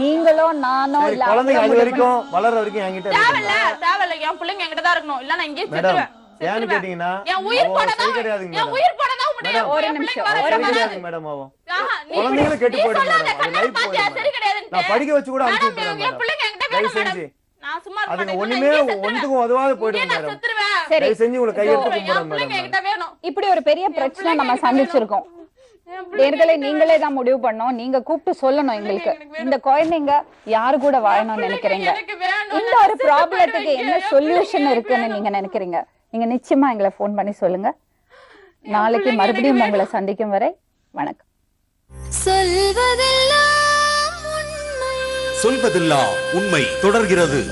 நீங்களோ நானோ சரி, இல்ல குழந்தைங்க அவங்க அது முடிவு வரைக்கும் வளர வரைக்கும் என்கிட்ட தேவையில்ல இருக்கணும். தேவையில்ல, என் பிள்ளைங்க என்கிட்ட தான் இருக்கணும், இல்ல நான் இங்கேயே மேடம் செத்துருவேன். ஏன்னு கேட்டீங்கன்னா என் உயிர் அவன் போனதா சரி கிடையாதுங்க என் மேடம். உயிர் போனதா முடியாது. மேடம், ஒரு என் நிமிஷம், பிள்ளைங்க வர சரி வராது. கிடையாதுங்க மேடம். அவன் ஆஹா, நீ குழந்தைங்களும் கெட்டு நீ போயிடும் சொல்லாத, மேடம். அது கண்ணாடி லைஃப் பாத்தியா, போயிடும் சரி மேடம். கிடையாதுன்ட்டு. நான் படிக்க வச்சு கூட அமுச்சு மேடம், விட்டுறேன் என் பிள்ளைங்க என்கிட்ட மேடம். வேணும் தயவு மேடம். செஞ்சு நான் சும்மா இருக்க அதுங்க மாட்டேன். ஒண்ணுமே நான் இங்கேயே ஒன்றுக்கும் உதவாது போயிடும் இங்கேயே நான் மேடம். செத்துருவேன். சரி, தயவு செஞ்சு உங்களை கையெடுத்து என் கும்பிடுறேன் பிள்ளைங்க மேடம். என்கிட்ட வேணும். இப்படி ஒரு பெரிய பிரச்சனை நம்ம பிள்ளைங்க சந்திச்சிருக்கோம். நேர்களே, நீங்களே தான் முடிவு பண்ணோம். நீங்க கூப்பிட்டு சொல்லணும் எங்களுக்கு, இந்த குழந்தைங்க யாரு கூட வாழணும்னு நினைக்கிறீங்க, எனக்கு வேணும். இந்த ஒரு ப்ராப்ளத்துக்கு என்ன சொல்யூஷன் இருக்குன்னு நீங்க நினைக்கிறீங்க, நீங்க நிச்சயமா எங்களை ஃபோன் பண்ணி சொல்லுங்க. நாளைக்கு மறுபடியும் உங்களை சந்திக்கும் வரை வணக்கம். சொல்வதெல்லாம் உண்மை சொல்வதெல்லாம் உண்மை தொடர்கிறது.